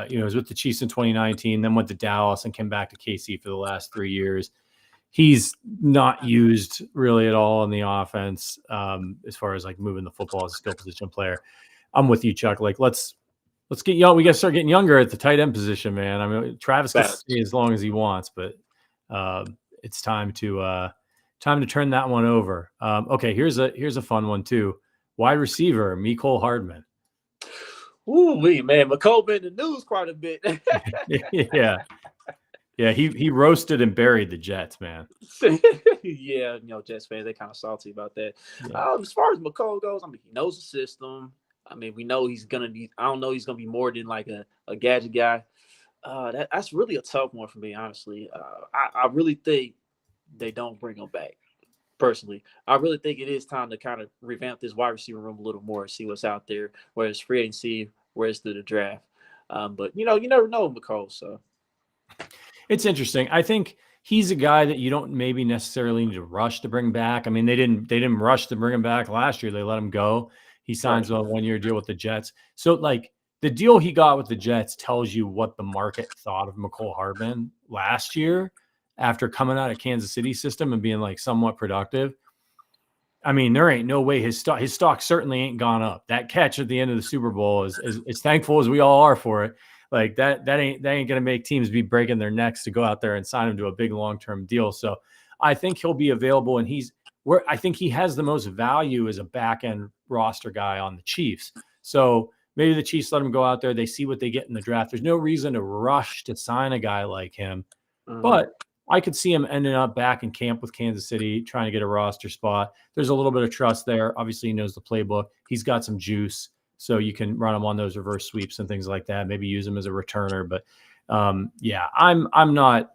He was with the Chiefs in 2019, then went to Dallas and came back to KC for the last 3 years. He's not used really at all in the offense as far as like moving the football as a skill position player. I'm with you, Chuck. Like, let's get young. We got to start getting younger at the tight end position, man. I mean, Travis can stay as long as he wants, but it's time to turn that one over. Okay, here's a fun one too. Wide receiver, Mecole Hardman. Ooh, man, McCole been in the news quite a bit. Yeah, he roasted and buried the Jets, man. Yeah, Jets fans, they kind of salty about that. Yeah. As far as McCole goes, I mean, he knows the system. I mean, we know he's gonna be. I don't know he's gonna be more than like a gadget guy. That's really a tough one for me, honestly. I really think they don't bring him back. Personally, I really think it is time to kind of revamp this wide receiver room a little more, see what's out there, whether it's free agency, whether it's through the draft. But you never know, McCole. So it's interesting. I think he's a guy that you don't maybe necessarily need to rush to bring back. I mean, they didn't rush to bring him back last year. They let him go. He signs a 1-year deal with the Jets. So like the deal he got with the Jets tells you what the market thought of Mecole Hardman last year after coming out of Kansas City system and being like somewhat productive. I mean, there ain't no way his stock certainly ain't gone up. That catch at the end of the Super Bowl is as thankful as we all are for it. Like that ain't going to make teams be breaking their necks to go out there and sign him to a big long-term deal. So I think he'll be available, and I think he has the most value as a back-end roster guy on the Chiefs. So maybe the Chiefs let him go out there. They see what they get in the draft. There's no reason to rush to sign a guy like him, but I could see him ending up back in camp with Kansas City, trying to get a roster spot. There's a little bit of trust there. Obviously, he knows the playbook. He's got some juice, so you can run him on those reverse sweeps and things like that. Maybe use him as a returner. But I'm not.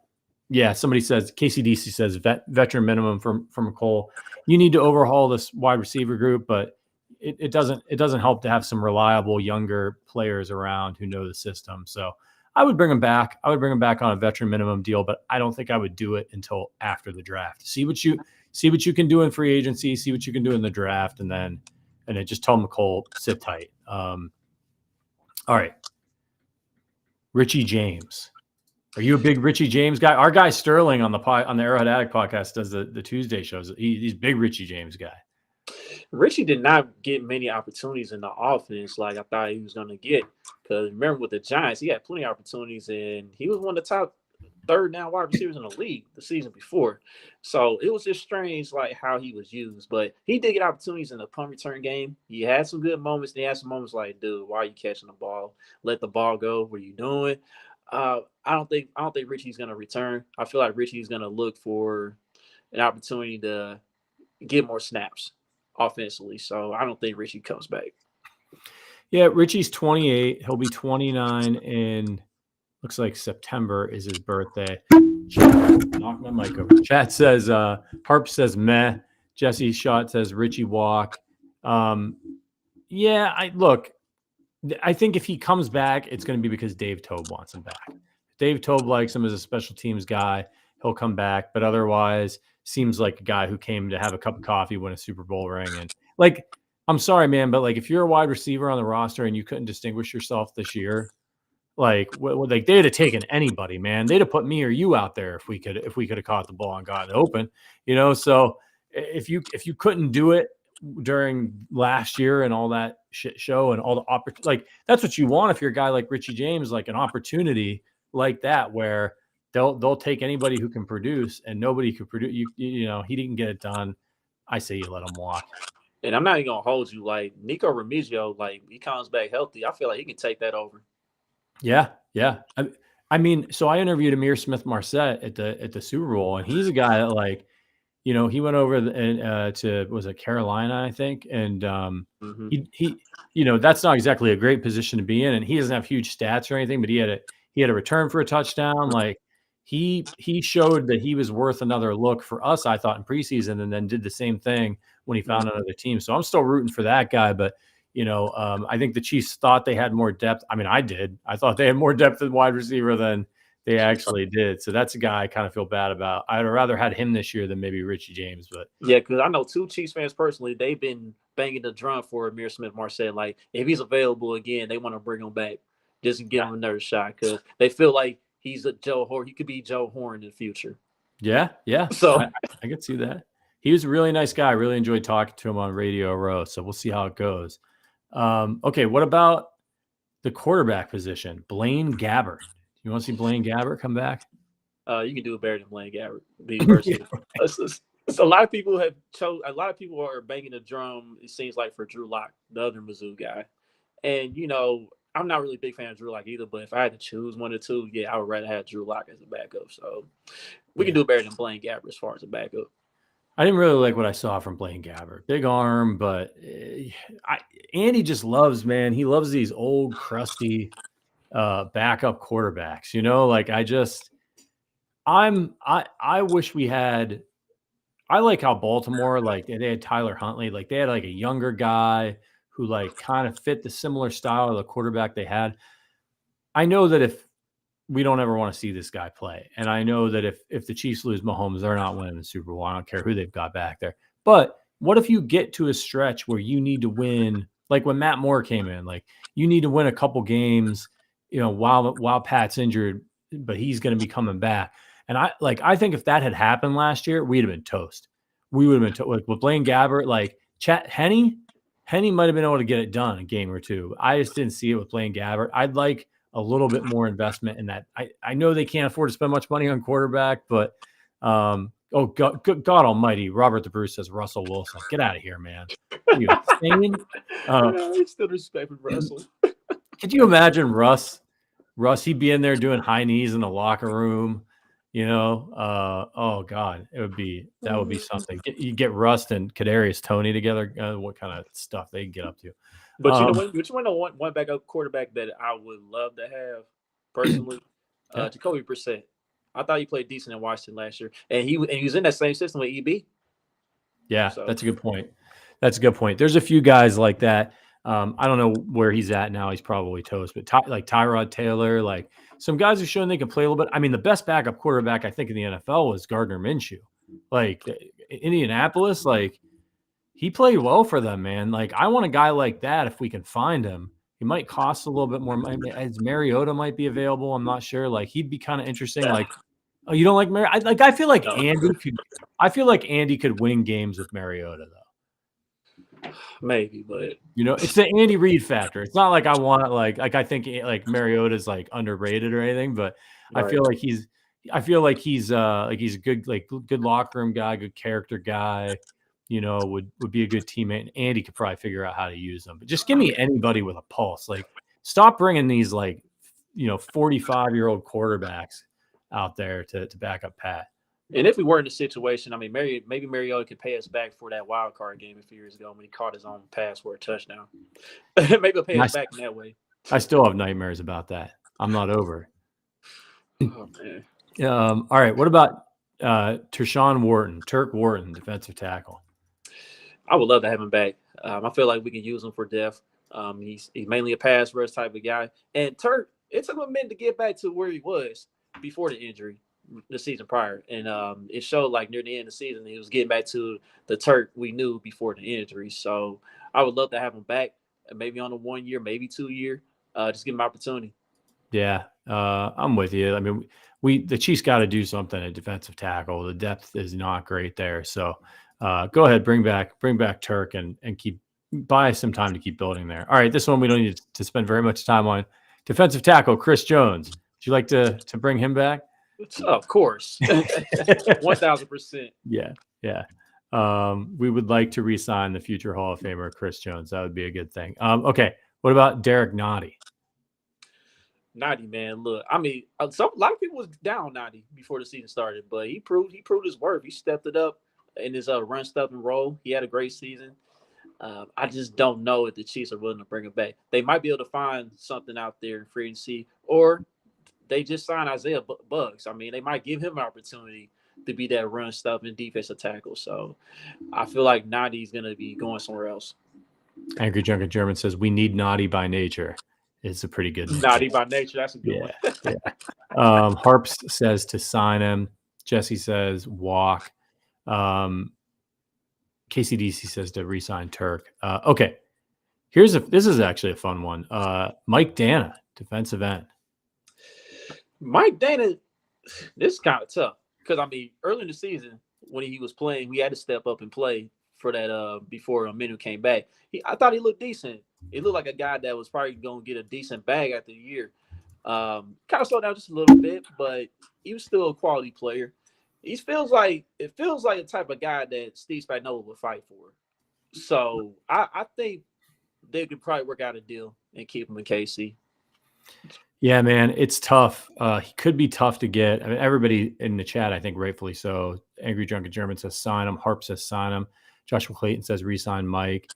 Yeah, somebody says KCDC says veteran minimum from McCole. You need to overhaul this wide receiver group, but it doesn't help to have some reliable younger players around who know the system. So I would bring him back. I would bring him back on a veteran minimum deal, but I don't think I would do it until after the draft. See what you can do in free agency, see what you can do in the draft, and then just tell McCole, sit tight. All right. Richie James. Are you a big Richie James guy? Our guy Sterling on the Arrowhead Addict podcast does the Tuesday shows. He's a big Richie James guy. Richie did not get many opportunities in the offense like I thought he was going to get. Because remember, with the Giants, he had plenty of opportunities, and he was one of the top third down wide receivers in the league the season before. So it was just strange, like how he was used. But he did get opportunities in the punt return game. He had some good moments. He had some moments like, dude, why are you catching the ball? Let the ball go. What are you doing? I don't think Richie's going to return. I feel like Richie's going to look for an opportunity to get more snaps offensively. So I don't think Richie comes back. Yeah, Richie's 28. He'll be 29 in, looks like September is his birthday. Knock my mic over. Chat says, Harp says meh. Jesse Schott says Richie walk. I think if he comes back, it's going to be because Dave Tobe wants him back. If Dave Tobe likes him as a special teams guy, he'll come back. But otherwise, seems like a guy who came to have a cup of coffee, win a Super Bowl ring. And like, I'm sorry, man, but like if you're a wide receiver on the roster and you couldn't distinguish yourself this year, like they'd have taken anybody, man. They'd have put me or you out there if we could have caught the ball and gotten open, So if you couldn't do it during last year and all that shit show and all the like that's what you want if you're a guy like Richie James, like an opportunity like that where they'll take anybody who can produce, and nobody could produce. He didn't get it done. I say you let him walk. And I'm not even gonna hold you. Like Nico Remigio, like he comes back healthy. I feel like he can take that over. Yeah. I mean, so I interviewed Amir Smith-Marset at the Super Bowl, and he's a guy that like, he went over to was it Carolina, I think, and he that's not exactly a great position to be in, and he doesn't have huge stats or anything, but he had a return for a touchdown. Like he showed that he was worth another look for us, I thought, in preseason, and then did the same thing when he found another team. So I'm still rooting for that guy, but I think the Chiefs thought they had more depth. I mean, I did. I thought they had more depth at wide receiver than they actually did. So that's a guy I kind of feel bad about. I'd rather had him this year than maybe Richie James. But yeah, because I know 2 Chiefs fans personally, they've been banging the drum for Amir Smith-Marset. Like if he's available again, they want to bring him back just to give him another shot because they feel like he's a Joe Horn. He could be Joe Horn in the future. Yeah. So I could see that. He was a really nice guy. I really enjoyed talking to him on Radio Row. So we'll see how it goes. Okay, what about the quarterback position? Blaine Gabbert. You want to see Blaine Gabbert come back? You can do it better than Blaine Gabbert. A lot of people are banging the drum, it seems like, for Drew Lock, the other Mizzou guy. And, I'm not really a big fan of Drew Lock either, but if I had to choose one or two, I would rather have Drew Lock as a backup. So we can do better than Blaine Gabbert as far as a backup. I didn't really like what I saw from Blaine Gabbert. Big arm, but Andy just loves, man. He loves these old, crusty backup quarterbacks. I wish we had. I like how Baltimore, like they had Tyler Huntley, like they had like a younger guy who like kind of fit the similar style of the quarterback they had. I know that if we don't ever want to see this guy play, and I know that if the Chiefs lose Mahomes, they're not winning the Super Bowl. I don't care who they've got back there. But what if you get to a stretch where you need to win, like when Matt Moore came in, like you need to win a couple games, while Pat's injured, but he's going to be coming back. And I think if that had happened last year, we'd have been toast. We would have been toast. Like with Blaine Gabbert, like Henny might have been able to get it done a game or two. I just didn't see it with Blaine Gabbert. I'd like a little bit more investment in that. I know they can't afford to spend much money on quarterback, but God almighty, Robert the Bruce says Russell Wilson. Get out of here, man. Are you insane? I still respect Russell. Could you imagine Russ, he'd be in there doing high knees in the locker room, oh God, that would be something. You get Russ and Kadarius Toney together. What kind of stuff they get up to? But you want one backup quarterback that I would love to have personally? Jacoby Brissett. I thought he played decent in Washington last year, and he was in that same system with EB. Yeah, so. That's a good point. There's a few guys like that. I don't know where he's at now. He's probably toast, but like Tyrod Taylor, like some guys are showing they can play a little bit. I mean, the best backup quarterback I think in the NFL was Gardner Minshew. Like Indianapolis, like he played well for them, man. Like I want a guy like that if we can find him. He might cost a little bit more. As Mariota might be available, I'm not sure. Like he'd be kind of interesting. Like, oh, you don't like Mariota? I feel like Andy could. I feel like Andy could win games with Mariota though. Maybe, but it's the Andy Reid factor. It's not like I want like I think like Mariota's like underrated or anything, but right. I feel like he's a good locker room guy, good character guy. Would be a good teammate. And Andy could probably figure out how to use them. But just give me anybody with a pulse. Like, stop bringing these 45-year-old quarterbacks out there to back up Pat. And if we were in the situation, I mean, maybe Mariota could pay us back for that wild card game a few years ago when he caught his own pass for a touchdown. Maybe he'll pay us back in that way. I still have nightmares about that. I'm not over it. Oh, man. All right. What about Turk Wharton, defensive tackle? I would love to have him back. I feel like we can use him for depth. He's mainly a pass rush type of guy. And Turk, it took him a minute to get back to where he was before the injury. the season prior, and it showed like near the end of the season he was getting back to the Turk we knew before the injury. So I would love to have him back, maybe on a 1 year, maybe 2 year. Just give him opportunity. Yeah, I'm with you. I mean, the Chiefs got to do something at defensive tackle. The depth is not great there. So go ahead, bring back Turk and buy some time to keep building there. All right, this one we don't need to spend very much time on. Defensive tackle Chris Jones. Would you like to bring him back? Of course, 1,000%. Yeah. We would like to re-sign the future Hall of Famer Chris Jones. That would be a good thing. Okay, what about Derek Nottie? Nottie, man, look, I mean, a lot of people was down Nottie before the season started, but he proved his worth. He stepped it up in his run stuffing role. He had a great season. I just don't know if the Chiefs are willing to bring him back. They might be able to find something out there in free agency, or they just signed Isaiah Bugs. I mean, they might give him an opportunity to be that run stuffing defensive tackle. So I feel like Nottie's going to be going somewhere else. Angry Junket German says we need Nottie by nature. It's a pretty good Nottie by nature. That's a good one. Yeah. Harps says to sign him. Jesse says walk. KCDC says to re-sign Turk. Okay. This is actually a fun one. Mike Dana, defensive end. Mike Dana, this is kind of tough because, I mean, early in the season when he was playing, we had to step up and play for that before Menu came back. I thought he looked decent. He looked like a guy that was probably going to get a decent bag after the year. Kind of slowed down just a little bit, but he was still a quality player. It feels like the type of guy that Steve Spagnuolo would fight for. So I think they could probably work out a deal and keep him in KC. Yeah, man, it's tough. He could be tough to get. I mean, everybody in the chat, I think rightfully so. Angry Drunken German says sign him. Harp says sign him. Joshua Clayton says re-sign Mike.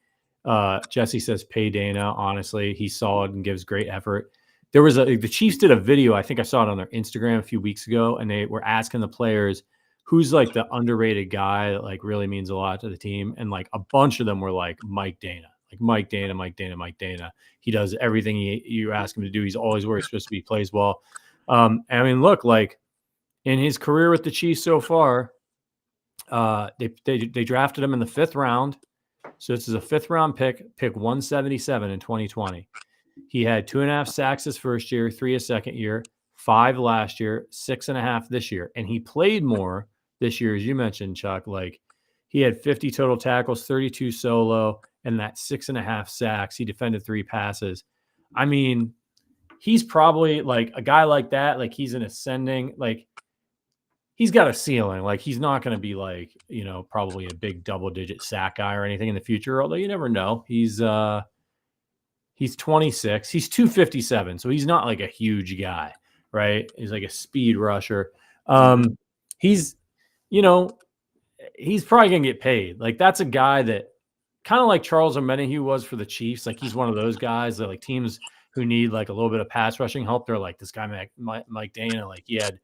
Jesse says pay Dana. Honestly, he's solid and gives great effort. There was the Chiefs did a video. I think I saw it on their Instagram a few weeks ago, and they were asking the players who's like the underrated guy that like really means a lot to the team, and like a bunch of them were like Mike Dana. Like Mike Dana. He does everything you ask him to do. He's always where he's supposed to be. Plays well. I mean, look, like in his career with the Chiefs so far, they drafted him in the 5th round. So this is a 5th round pick 177 in 2020. He had 2.5 sacks his first year, 3 his second year, 5 last year, 6.5 this year. And he played more this year, as you mentioned, Chuck. Like he had 50 total tackles, 32 solo, and that 6.5 sacks. He defended 3 passes. I mean, he's probably like a guy like that. Like he's an ascending, like he's got a ceiling. Like he's not going to be like, probably a big double-digit sack guy or anything in the future. Although you never know. He's 26. He's 257, so he's not like a huge guy, right? He's like a speed rusher. He's probably going to get paid. Like that's a guy that kind of like Charles Omenihu was for the Chiefs. Like he's one of those guys that like teams who need like a little bit of pass rushing help. They're like, this guy, Mike Dana, like he had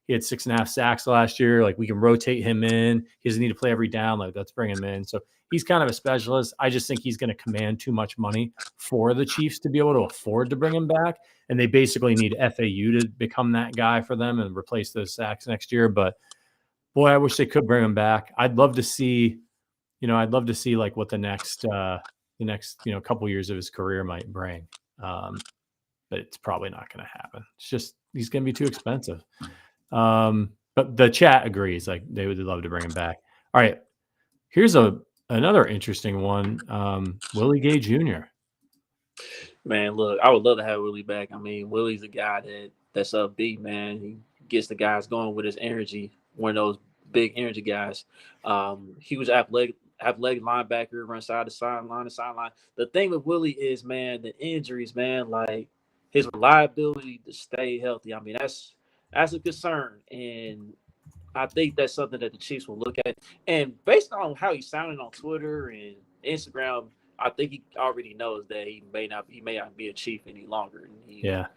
6.5 sacks last year. Like we can rotate him in. He doesn't need to play every down. Like let's bring him in. So he's kind of a specialist. I just think he's going to command too much money for the Chiefs to be able to afford to bring him back. And they basically need FAU to become that guy for them and replace those sacks next year. But boy, I wish they could bring him back. I'd love to see like what the next couple years of his career might bring. But it's probably not going to happen. It's just, he's going to be too expensive. But the chat agrees, like they would love to bring him back. All right. Here's another interesting one. Willie Gay Jr. Man, look, I would love to have Willie back. I mean, Willie's a guy that's upbeat, man. He gets the guys going with his energy. One of those big energy guys. He was athletic linebacker, run side to sideline to sideline. The thing with Willie is, man, the injuries, man, like his reliability to stay healthy. I mean, that's a concern. And I think that's something that the Chiefs will look at. And based on how he's sounding on Twitter and Instagram, I think he already knows that he may not be a Chief any longer. And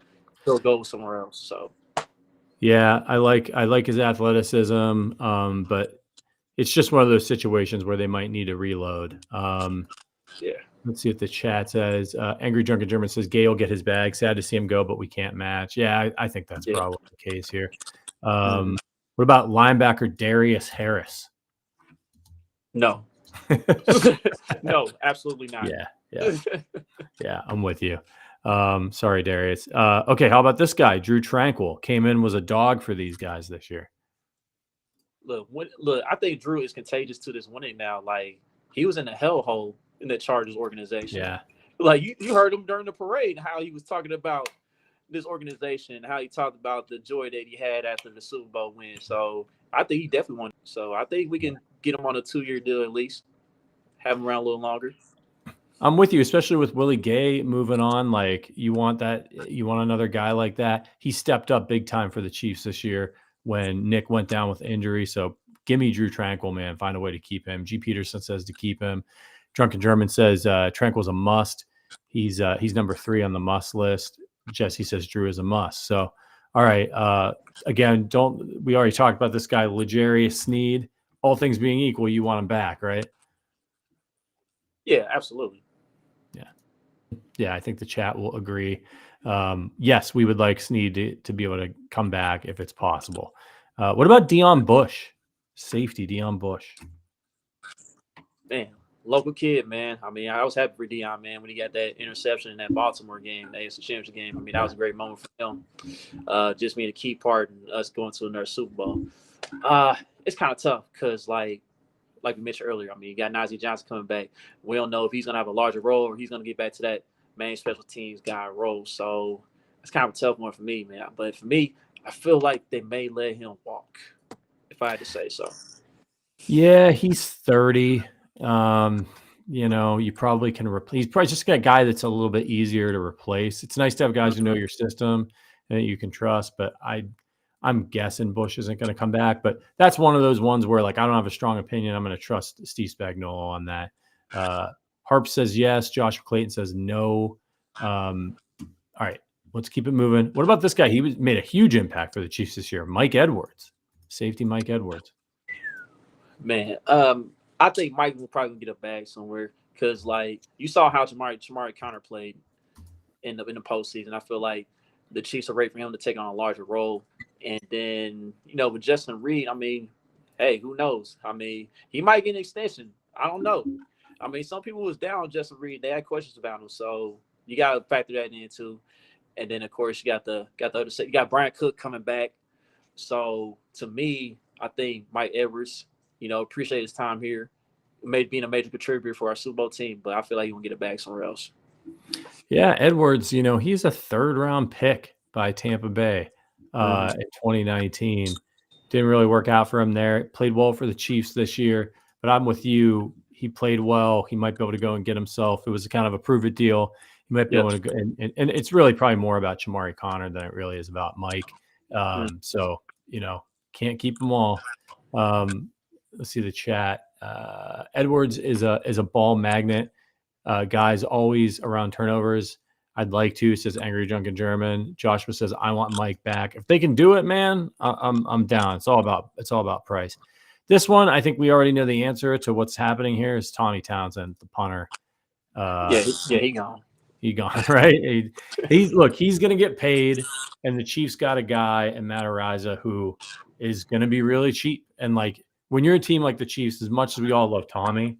he'll go somewhere else. So yeah, I like his athleticism. But it's just one of those situations where they might need to reload. Let's see what the chat says. Angry Drunken German says Gay will get his bag. Sad to see him go, but we can't match. Yeah, I think that's probably the case here. What about linebacker Darius Harris? No. No, absolutely not. Yeah, I'm with you. Sorry, Darius. Okay, how about this guy? Drew Tranquil came in, was a dog for these guys this year. Look, I think Drew is contagious to this winning now. Like, he was in a hellhole in the Chargers organization. Yeah. Like, you heard him during the parade, how he was talking about this organization, how he talked about the joy that he had after the Super Bowl win. So I think he definitely won. So I think we can get him on a 2-year deal at least, have him around a little longer. I'm with you, especially with Willie Gay moving on. Like, you want another guy like that. He stepped up big time for the Chiefs this year when Nick went down with injury. So give me Drew Tranquil, man. Find a way to keep him. G. Peterson says to keep him. Drunken German says Tranquil's a must. He's number 3 on the must list. Jesse says Drew is a must. So, all right. Again, we already talked about this guy, L'Jarius Sneed. All things being equal, you want him back, right? Yeah, absolutely. Yeah, I think the chat will agree. Yes, we would like Sneed to be able to come back if it's possible. What about Deion Bush? Safety, Deion Bush. Man, local kid, man. I mean, I was happy for Deion, man, when he got that interception in that Baltimore game, the AFC Championship game. I mean, that was a great moment for him. Just being a key part in us going to another Super Bowl. It's kind of tough because, like we mentioned earlier, I mean, you got Najee Johnson coming back. We don't know if he's going to have a larger role or he's going to get back to that main special teams guy role. So it's kind of a tough one for me, man. But for me, I feel like they may let him walk, if I had to say so. Yeah, he's 30. You probably can replace. He's probably just got a guy that's a little bit easier to replace. It's nice to have guys who know your system and that you can trust, but I'm guessing Bush isn't going to come back. But that's one of those ones where, like, I don't have a strong opinion. I'm going to trust Steve Spagnuolo on that. Harp says yes. Josh Clayton says no. All right, let's keep it moving. What about this guy? He made a huge impact for the Chiefs this year. Mike Edwards, safety Mike Edwards. Man, I think Mike will probably get a bag somewhere because, like, you saw how Jamari Conner played in the postseason. I feel like the Chiefs are ready for him to take on a larger role. And then, with Justin Reed, I mean, hey, who knows? I mean, he might get an extension. I don't know. I mean, some people was down on Justin Reed. They had questions about him. So you got to factor that in too. And then, of course, you got the other side. You got Brian Cook coming back. So to me, I think Mike Edwards, appreciate his time here. Being a major contributor for our Super Bowl team, but I feel like he will get it back somewhere else. Yeah, Edwards, he's a 3rd-round pick by Tampa Bay in 2019. Didn't really work out for him there. Played well for the Chiefs this year, but I'm with you. He played well. He might be able to go and get himself. It was a kind of a prove-it deal. He might be able to go, and it's really probably more about Jamari Conner than it really is about Mike. So, can't keep them all. Let's see the chat. Edwards is a ball magnet. Guys always around turnovers. I'd like to, says Angry Drunken German. Joshua says, I want Mike back. If they can do it, man, I'm down. It's all about price. This one, I think we already know the answer to what's happening here is Tommy Townsend, the punter. He gone. He gone, right? He's going to get paid, and the Chiefs got a guy in Matt Araiza who is going to be really cheap. And, like, when you're a team like the Chiefs, as much as we all love Tommy,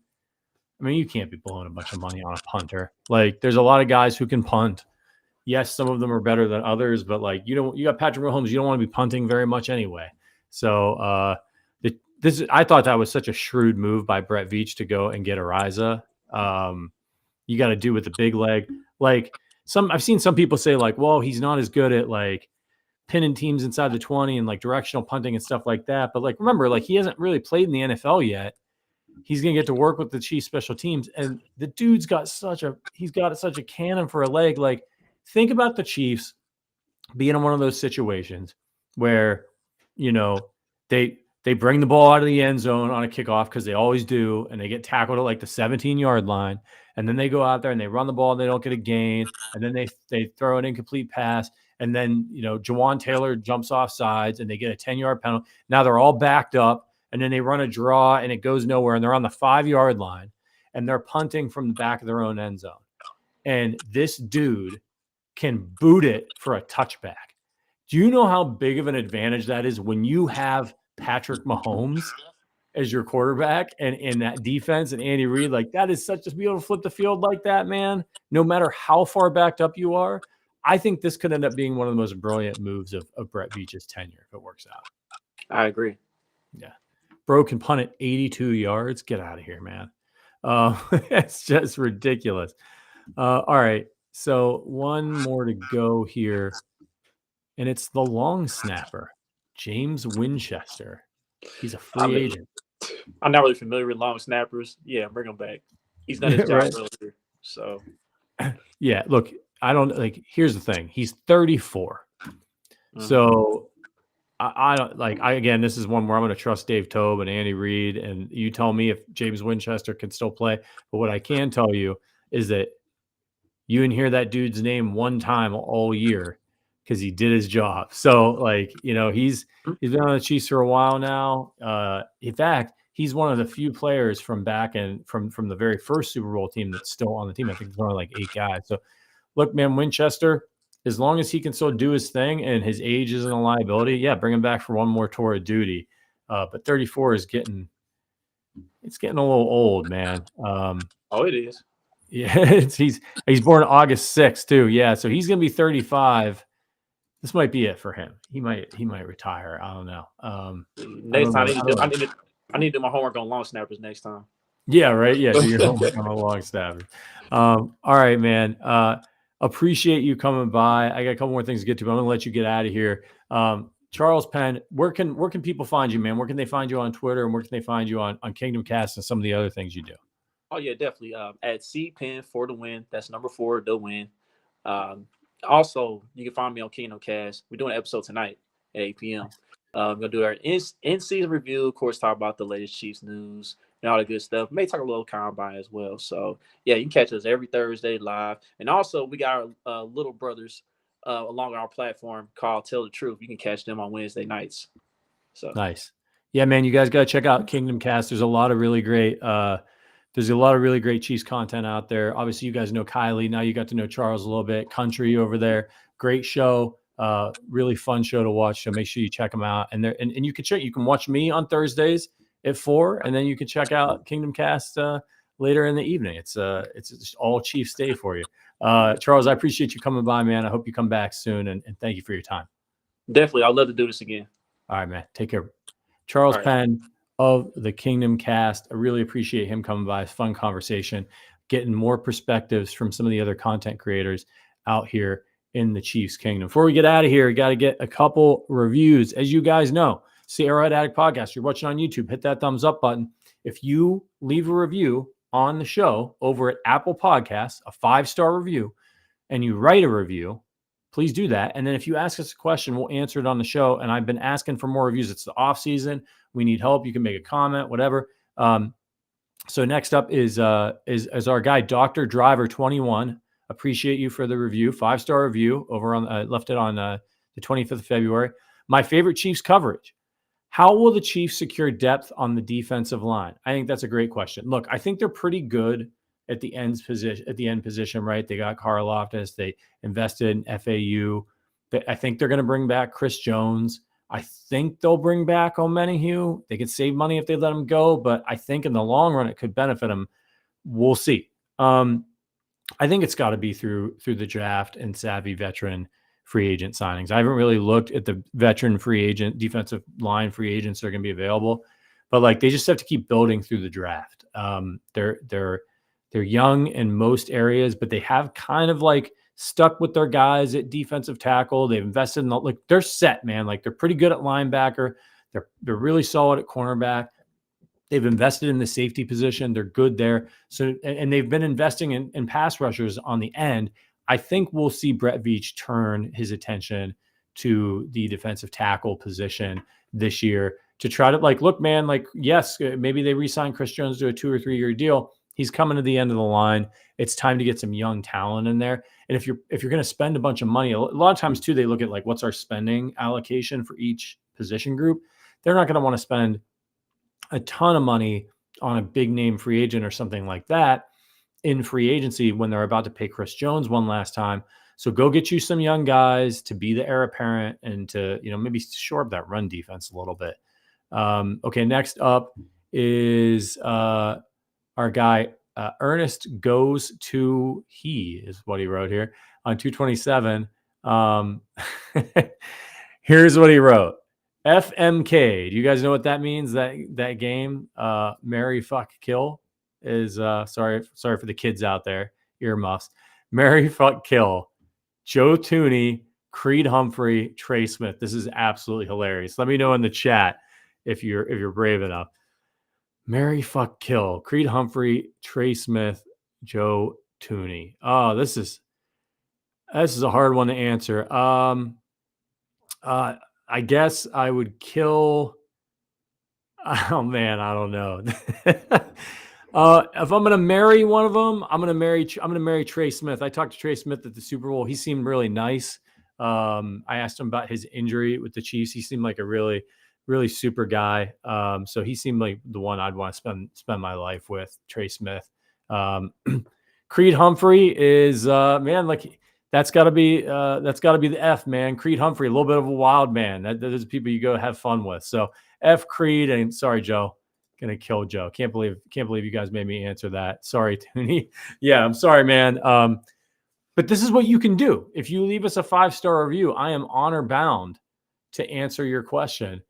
I mean, you can't be blowing a bunch of money on a punter. Like, there's a lot of guys who can punt. Yes, some of them are better than others, but, like, you got Patrick Mahomes. You don't want to be punting very much anyway. So I thought that was such a shrewd move by Brett Veach to go and get Araiza. You got to do with the big leg. Like, I've seen some people say, like, well, he's not as good at, like, pinning teams inside the 20 and, like, directional punting and stuff like that. But, like, remember, like, he hasn't really played in the NFL yet. He's going to get to work with the Chiefs special teams. And the dude's got such a cannon for a leg. Like, think about the Chiefs being in one of those situations where, they bring the ball out of the end zone on a kickoff because they always do, and they get tackled at, like, the 17-yard line. And then they go out there and they run the ball and they don't get a gain. And then they throw an incomplete pass. And then, Jawan Taylor jumps off sides and they get a 10-yard penalty. Now they're all backed up. And then they run a draw and it goes nowhere. And they're on the 5-yard line and they're punting from the back of their own end zone. And this dude can boot it for a touchback. Do you know how big of an advantage that is when you have Patrick Mahomes as your quarterback and in that defense and Andy Reid, like that is such a be able to flip the field like that, man. No matter how far backed up you are, I think this could end up being one of the most brilliant moves of Brett Veach's tenure if it works out. I agree. Yeah. Bro can punt it 82 yards. Get out of here, man. It's just ridiculous. All right. So one more to go here. And it's the long snapper, James Winchester. He's a free agent. I'm not really familiar with long snappers. Yeah, bring him back. He's done his job Right. earlier. So Yeah, look, I don't like. Here's the thing: he's 34. So I don't like. Again, this is one where I'm going to trust Dave Tobe and Andy Reid, and you tell me if James Winchester can still play. But what I can tell you is that you didn't hear that dude's name one time all year because he did his job. So, like, he's been on the Chiefs for a while now. In fact, he's one of the few players from back and from the very first Super Bowl team that's still on the team. I think there's only like 8 guys. So, look, man, Winchester, as long as he can still do his thing and his age isn't a liability, yeah, bring him back for one more tour of duty. But 34 is getting a little old, man. it is. Yeah, he's born August 6th too. Yeah, so he's gonna be 35. This might be it for him. He might retire. I don't know. Next time, I need to do my homework on long snappers next time. Yeah, right. Yeah, do your homework on a long snapper. All right, man. Appreciate you coming by. I got a couple more things to get to, but I'm gonna let you get out of here. Charles Penn, where can people find you, man? Where can they find you on Twitter, and where can they find you on Kingdom Cast and some of the other things you do? Oh yeah, definitely. At CPen for the win. That's number 4, the win. Also, you can find me on Kingdom Cast. We're doing an episode tonight at 8 p.m. We're gonna do our in-season review. Of course, talk about the latest Chiefs news and all the good stuff. May talk a little combine as well. So yeah, you can catch us every Thursday live. And also, we got our little brothers along our platform called Tell the Truth. You can catch them on Wednesday nights. So nice. Yeah, man, you guys got to check out Kingdom Cast. There's a lot of really great Chiefs content out there. Obviously, you guys know Kylie. Now you got to know Charles a little bit. Country over there. Great show. Really fun show to watch. So make sure you check them out. And you can watch me on Thursdays at 4, and then you can check out Kingdom Cast later in the evening. It's just all Chiefs day for you. Charles, I appreciate you coming by, man. I hope you come back soon, and thank you for your time. Definitely. I'd love to do this again. All right, man. Take care. Charles Penn of the Kingdom Cast. I really appreciate him coming by. It's a fun conversation, getting more perspectives from some of the other content creators out here in the Chiefs Kingdom. Before we get out of here, we got to get a couple reviews. As you guys know, it's the Arrowhead Addict podcast. You're watching on YouTube. Hit that thumbs up button. If you leave a review on the show over at Apple Podcasts, a 5-star review, and you write a review, please do that. And then if you ask us a question, we'll answer it on the show. And I've been asking for more reviews. It's the off season. We need help. You can make a comment, whatever. So next up is our guy, Dr. Driver 21. Appreciate you for the review. 5-star review over on left it on the 25th of February. My favorite Chiefs coverage. How will the Chiefs secure depth on the defensive line? I think that's a great question. Look, I think they're pretty good at the end position, right? They got Karlaftis. They invested in FAU. I think they're going to bring back Chris Jones. I think they'll bring back Omenihu. They could save money if they let him go, but I think in the long run it could benefit them. We'll see. I think it's got to be through the draft and savvy veteran free agent signings. I haven't really looked at the veteran free agent, defensive line free agents that are going to be available, but like they just have to keep building through the draft. They're young in most areas, but they have kind of like stuck with their guys at defensive tackle. They've invested in they're set, man. Like they're pretty good at linebacker. They're really solid at cornerback. They've invested in the safety position. They're good there. So, and they've been investing in pass rushers on the end. I think we'll see Brett Veach turn his attention to the defensive tackle position this year to try to look, man, yes, maybe they re-sign Chris Jones to a 2 or 3 year deal. He's coming to the end of the line. It's time to get some young talent in there. And if you're going to spend a bunch of money, a lot of times too, they look at what's our spending allocation for each position group. They're not going to want to spend a ton of money on a big name free agent or something like that in free agency when they're about to pay Chris Jones one last time. So go get you some young guys to be the heir apparent and to, maybe shore up that run defense a little bit. Okay, next up is our guy Ernest goes to he is what he wrote here on 227. Here's what he wrote. FMK. Do you guys know what that means? That game, Marry Fuck Kill, is sorry for the kids out there, earmuffs. Marry Fuck Kill, Joe Tooney, Creed Humphrey, Trey Smith. This is absolutely hilarious. Let me know in the chat if you're brave enough. Marry Fuck Kill, Creed Humphrey, Trey Smith, Joe Tooney. Oh, this is a hard one to answer. I guess I would kill. Oh man, I don't know. If I'm gonna marry one of them, I'm gonna marry Trey Smith. I talked to Trey Smith at the Super Bowl. He seemed really nice. I asked him about his injury with the Chiefs. He seemed like a really, really super guy. So he seemed like the one I'd want to spend my life with, Trey Smith. Creed Humphrey is man, like that's got to be the F, man. Creed Humphrey, a little bit of a wild man. Those are people you go have fun with. So F Creed, and sorry, Joe, gonna kill Joe. Can't believe you guys made me answer that. Sorry, Tooney. Yeah, I'm sorry, man. But this is what you can do. If you leave us a 5-star review, I am honor bound to answer your question,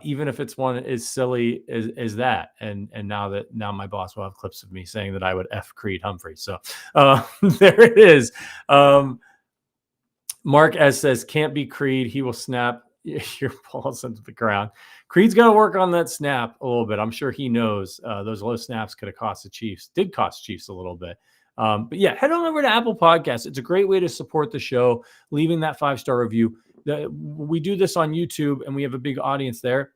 even if it's one as silly as that. And now my boss will have clips of me saying that I would F Creed Humphrey. So there it is. Mark S says, can't be Creed. He will snap your balls into the ground. Creed's got to work on that snap a little bit. I'm sure he knows those low snaps could have cost the Chiefs. Did cost Chiefs a little bit. But yeah, head on over to Apple Podcasts. It's a great way to support the show, leaving that 5-star review. We do this on YouTube and we have a big audience there,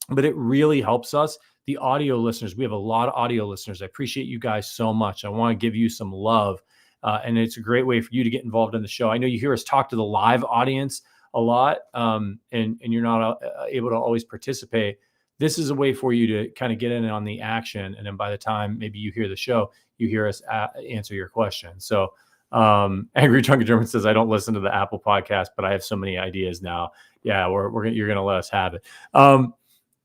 but it really helps us. The audio listeners, we have a lot of audio listeners. I appreciate you guys so much. I want to give you some love. And it's a great way for you to get involved in the show. I know you hear us talk to the live audience a lot, and you're not able to always participate. This is a way for you to kind of get in on the action. And then by the time maybe you hear the show, you hear us answer your question. So Angry Drunken German says, I don't listen to the Apple podcast, but I have so many ideas now. Yeah, you're going to let us have it.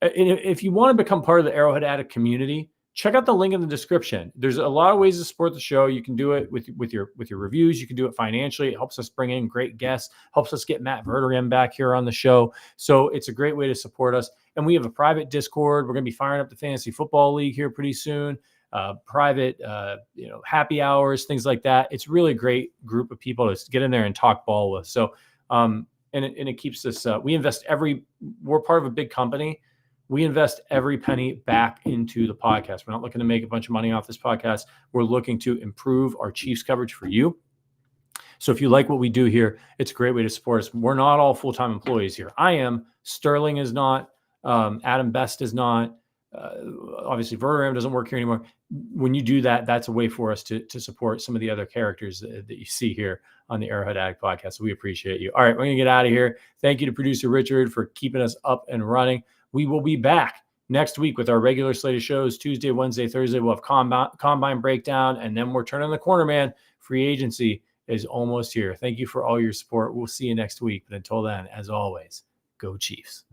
If you want to become part of the Arrowhead Addict community, check out the link in the description. There's a lot of ways to support the show. You can do it with your reviews. You can do it financially. It helps us bring in great guests, helps us get Matt Verderame back here on the show. So it's a great way to support us. And we have a private Discord. We're going to be firing up the Fantasy Football League here pretty soon. Private, happy hours, things like that. It's really a great group of people to get in there and talk ball with. So, and it keeps us, we're part of a big company. We invest every penny back into the podcast. We're not looking to make a bunch of money off this podcast. We're looking to improve our Chiefs coverage for you. So if you like what we do here, it's a great way to support us. We're not all full-time employees here. I am. Sterling is not. Adam Best is not. Obviously, Verderame doesn't work here anymore. When you do that, that's a way for us to support some of the other characters that you see here on the Arrowhead Addict podcast. So we appreciate you. All right, we're going to get out of here. Thank you to producer Richard for keeping us up and running. We will be back next week with our regular slate of shows. Tuesday, Wednesday, Thursday, we'll have combine breakdown, and then we're turning the corner, man. Free agency is almost here. Thank you for all your support. We'll see you next week. But until then, as always, go Chiefs.